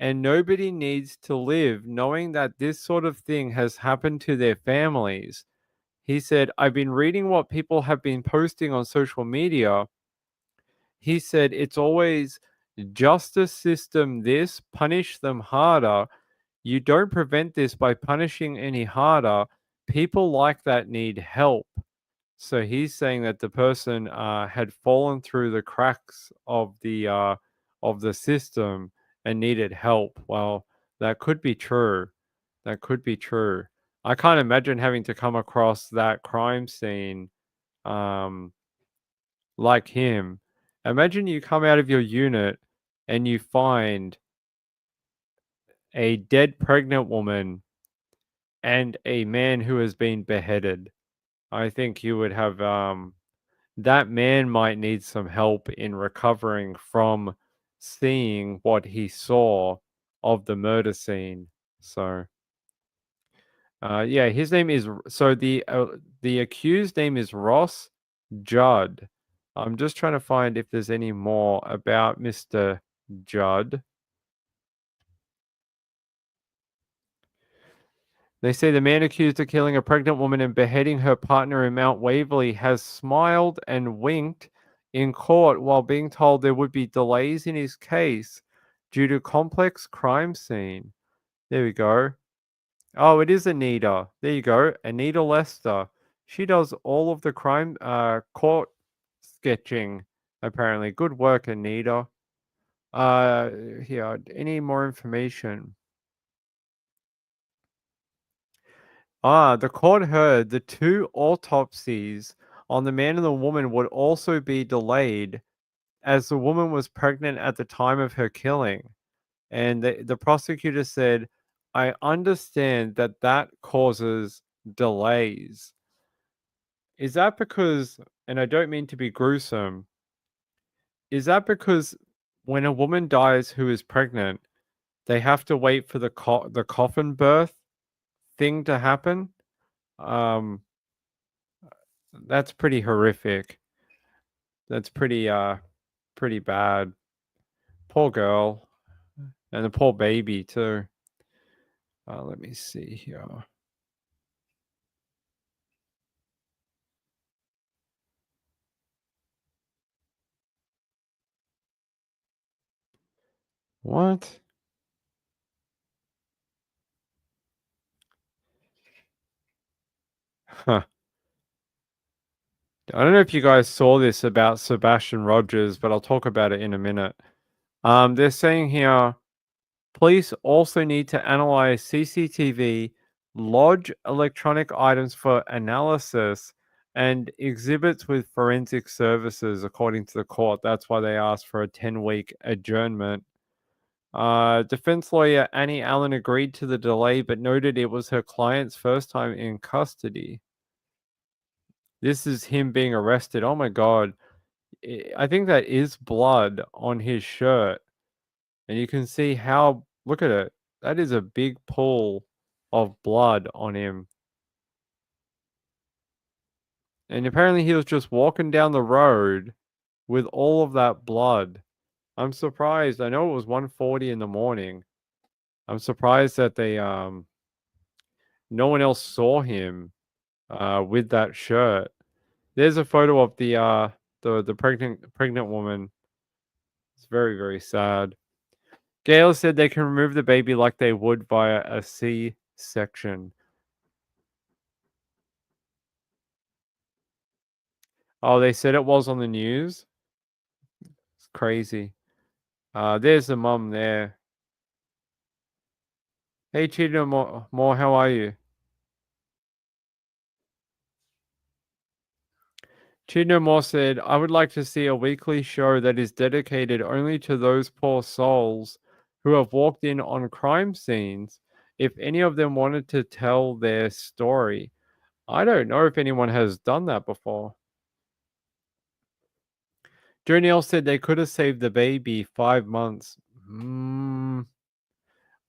and nobody needs to live knowing that this sort of thing has happened to their families. He said, I've been reading what people have been posting on social media. He said, it's always justice system this, punish them harder. You don't prevent this by punishing any harder. People like that need help. So he's saying that the person had fallen through the cracks of the system and needed help. Well, that could be true. That could be true. I can't imagine having to come across that crime scene like him. Imagine you come out of your unit and you find a dead pregnant woman and a man who has been beheaded. I think you would have that man might need some help in recovering from seeing what he saw of the murder scene. So yeah, his name is, so the accused name is Ross Judd. I'm just trying to find if there's any more about Mr. Judd. They say the man accused of killing a pregnant woman and beheading her partner in Mount Waverley has smiled and winked in court while being told there would be delays in his case due to complex crime scene. There we go. Oh, it is Anita. There you go. Anita Lester. She does all of the crime court sketching, apparently. Good work, Anita. Here, any more information? The court heard the 2 autopsies on the man and the woman would also be delayed as the woman was pregnant at the time of her killing. And the prosecutor said, I understand that causes delays. Is that because, and I don't mean to be gruesome, is that because when a woman dies who is pregnant, they have to wait for the coffin birth thing to happen. That's pretty horrific. That's pretty bad. Poor girl. And the poor baby too. Let me see here. What? Huh. I don't know if you guys saw this about Sebastian Rogers, but I'll talk about it in a minute. They're saying here, police also need to analyze CCTV, lodge electronic items for analysis, and exhibits with forensic services, according to the court. That's why they asked for a 10-week adjournment. Defense lawyer Annie Allen agreed to the delay, but noted it was her client's first time in custody. This is him being arrested. Oh my God. I think that is blood on his shirt. And you can see how, look at it. That is a big pool of blood on him. And apparently he was just walking down the road with all of that blood. I'm surprised. I know it was 1:40 in the morning. I'm surprised that they no one else saw him with that shirt. There's a photo of the pregnant woman. It's very, very sad. Gail said they can remove the baby like they would via a C-section. Oh, they said it was on the news? It's crazy. There's the mum there. Hey, Chino Moore, how are you? Chino Moore said, I would like to see a weekly show that is dedicated only to those poor souls who have walked in on crime scenes. If any of them wanted to tell their story. I don't know if anyone has done that before. Joe Neal said they could have saved the baby 5 months.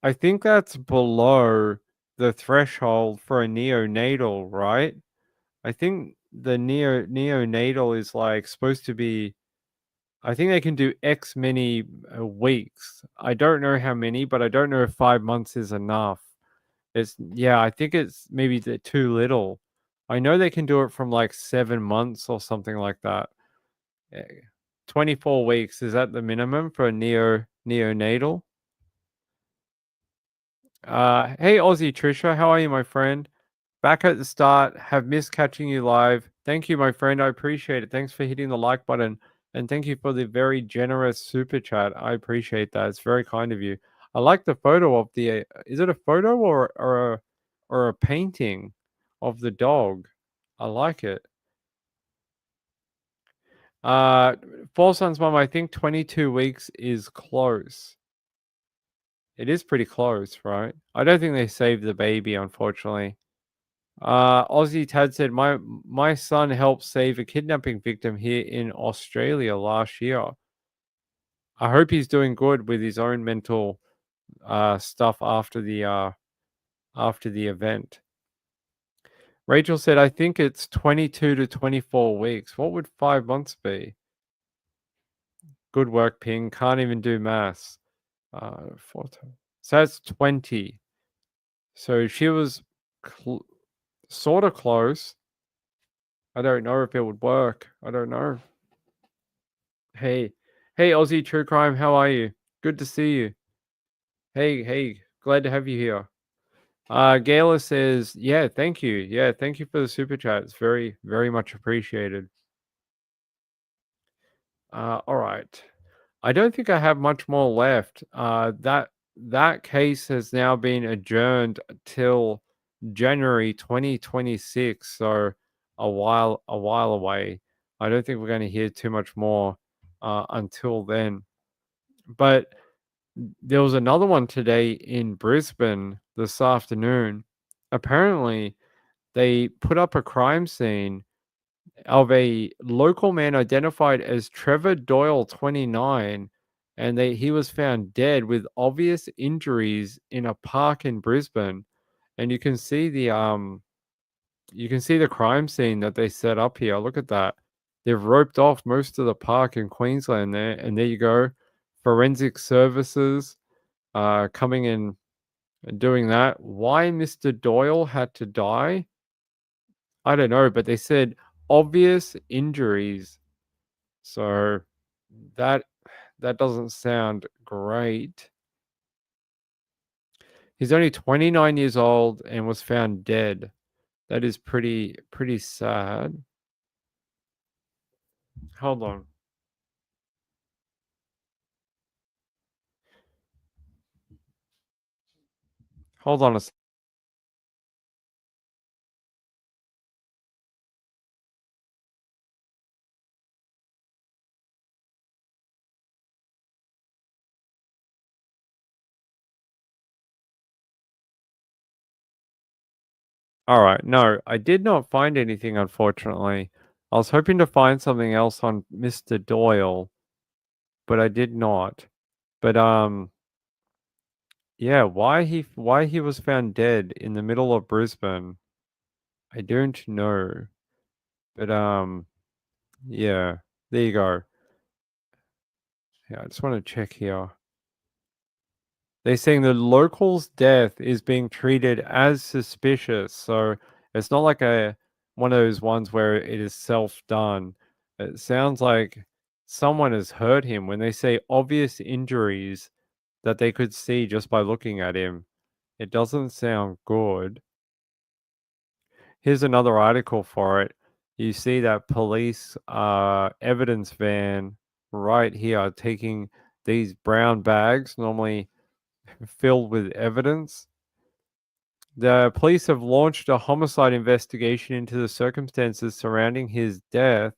I think that's below the threshold for a neonatal, right? I think the neonatal is like supposed to be, I think they can do X many weeks. I don't know how many, but I don't know if 5 months is enough. I think it's maybe too little. I know they can do it from like 7 months or something like that. 24 weeks, is that the minimum for a neonatal? Hey Aussie Trisha, how are you, my friend? Back at the start, have missed catching you live. Thank you, my friend. I appreciate it. Thanks for hitting the like button. And thank you for the very generous super chat. I appreciate that. It's very kind of you. I like the photo of the, is it a photo or a painting of the dog? I like it. Four Sons Mom, I think 22 weeks is close. It is pretty close, right? I don't think they saved the baby, unfortunately. Aussie Tad said, my son helped save a kidnapping victim here in Australia last year. I hope he's doing good with his own mental stuff after the event. Rachel said, I think it's 22 to 24 weeks. What would 5 months be? Good work, Ping. Can't even do maths. So that's 20. So she was sort of close. I don't know if it would work. I don't know. Hey, Aussie True Crime, how are you? Good to see you. Hey, glad to have you here. Gayla says, yeah, thank you. Yeah, thank you for the super chat. It's very, very much appreciated. All right. I don't think I have much more left. That case has now been adjourned till January 2026, so a while away. I don't think we're going to hear too much more until then. But there was another one today in Brisbane this afternoon. Apparently, they put up a crime scene of a local man identified as Trevor Doyle, 29, and he was found dead with obvious injuries in a park in Brisbane. And you can see the crime scene that they set up here. Look at that. They've roped off most of the park in Queensland there, and there you go. Forensic services coming in and doing that. Why Mr. Doyle had to die? I don't know, but they said obvious injuries. So that doesn't sound great. He's only 29 years old and was found dead. That is pretty sad. Hold on. Hold on a second. All right. No, I did not find anything, unfortunately. I was hoping to find something else on Mr. Doyle, but I did not. But yeah, why he was found dead in the middle of Brisbane, I don't know. But yeah, there you go. Yeah, I just want to check here. They're saying the local's death is being treated as suspicious, so it's not like one of those ones where it is self-done. It sounds like someone has hurt him when they say obvious injuries that they could see just by looking at him. It doesn't sound good. Here's another article for it. You see that police evidence van right here taking these brown bags, normally filled with evidence. The police have launched a homicide investigation into the circumstances surrounding his death.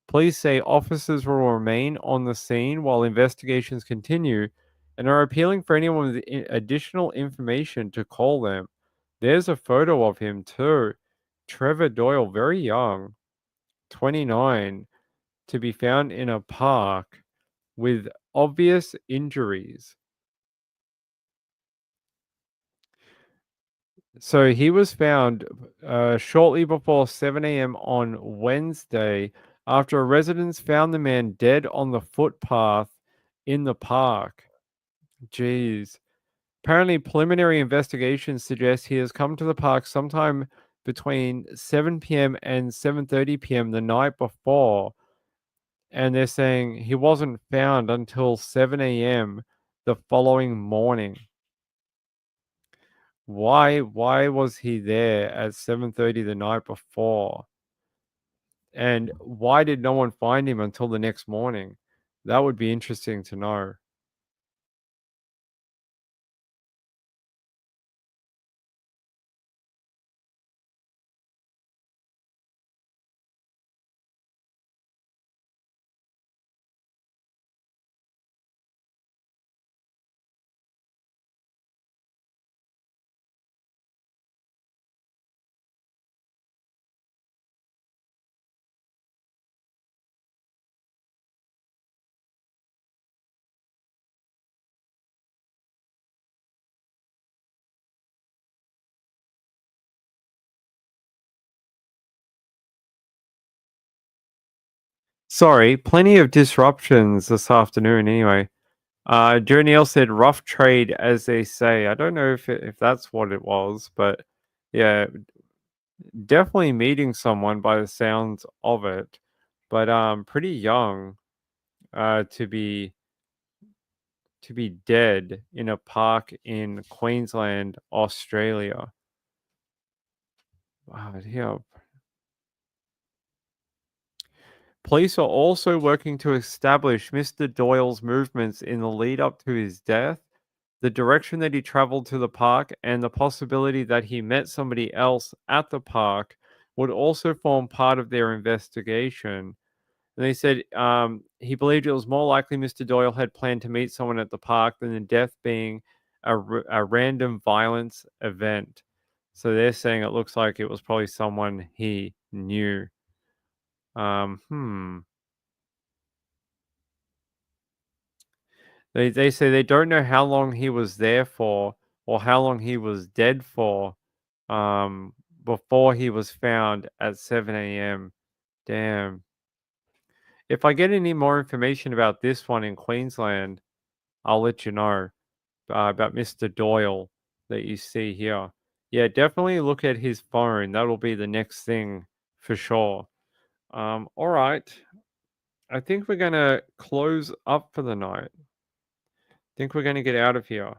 Police say officers will remain on the scene while investigations continue and are appealing for anyone with additional information to call them. There's a photo of him too. Trevor Doyle, very young, 29, to be found in a park with obvious injuries. So he was found shortly before 7 a.m. on Wednesday after residents found the man dead on the footpath in the park. Jeez. Apparently, preliminary investigations suggest he has come to the park sometime between 7 p.m. and 7:30 p.m. the night before. And they're saying he wasn't found until 7 a.m. the following morning. Why was he there at 7:30 the night before? And why did no one find him until the next morning? That would be interesting to know. Sorry, plenty of disruptions this afternoon anyway. Joe Neal said rough trade, as they say. I don't know if that's what it was, but yeah, definitely meeting someone by the sounds of it. But pretty young to be dead in a park in Queensland, Australia. Wow, yeah. Police are also working to establish Mr. Doyle's movements in the lead up to his death, the direction that he traveled to the park, and the possibility that he met somebody else at the park would also form part of their investigation. And they said he believed it was more likely Mr. Doyle had planned to meet someone at the park than the death being a random violence event. So they're saying it looks like it was probably someone he knew. They say they don't know how long he was there for or how long he was dead for before he was found at 7 a.m. Damn. If I get any more information about this one in Queensland, I'll let you know about Mr. Doyle that you see here. Yeah, definitely look at his phone. That'll be the next thing for sure. All right. I think we're going to close up for the night. I think we're going to get out of here.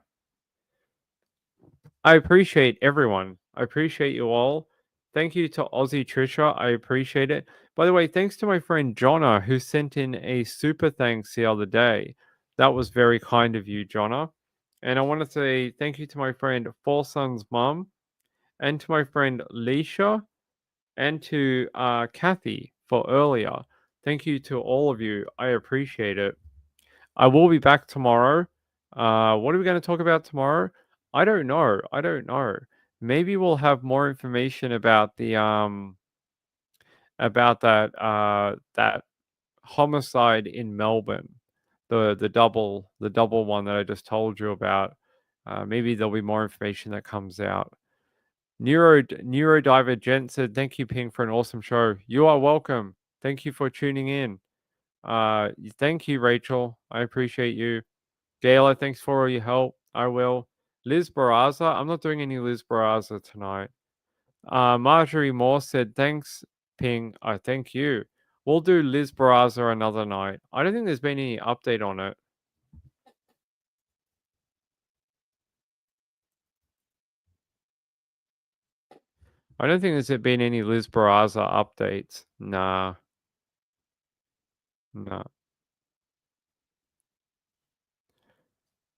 I appreciate everyone. I appreciate you all. Thank you to Aussie Trisha. I appreciate it. By the way, thanks to my friend Jonna who sent in a super thanks the other day. That was very kind of you, Jonna. And I want to say thank you to my friend Four Sons' mum and to my friend Leisha and to Kathy for earlier. Thank you to all of you. I appreciate it. I will be back tomorrow. What are we going to talk about tomorrow? I don't know. I don't know. Maybe we'll have more information about the about that homicide in Melbourne, the double one that I just told you about. Maybe there'll be more information that comes out. Neurodiver Gent said, "Thank you, Ping, for an awesome show." You are welcome. Thank you for tuning in. Thank you, Rachel. I appreciate you. Gayla, thanks for all your help. I will. Liz Barraza. I'm not doing any Liz Barraza tonight. Marjorie Moore said, "Thanks, Ping." I thank you. We'll do Liz Barraza another night. I don't think there's been any update on it. I don't think there's been any Liz Barraza updates. Nah. No.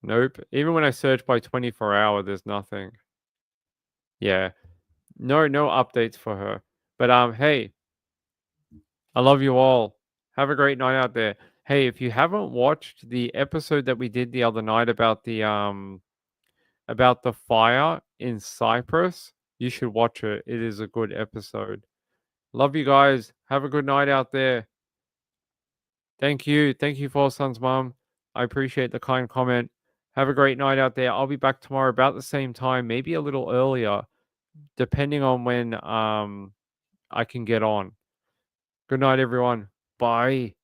Nope. Even when I search by 24-hour, there's nothing. Yeah. No updates for her. But hey, I love you all. Have a great night out there. Hey, if you haven't watched the episode that we did the other night about the fire in Cyprus, you should watch it. It is a good episode. Love you guys. Have a good night out there. Thank you. Thank you, Four Sons Mum. I appreciate the kind comment. Have a great night out there. I'll be back tomorrow about the same time, maybe a little earlier, depending on when I can get on. Good night, everyone. Bye.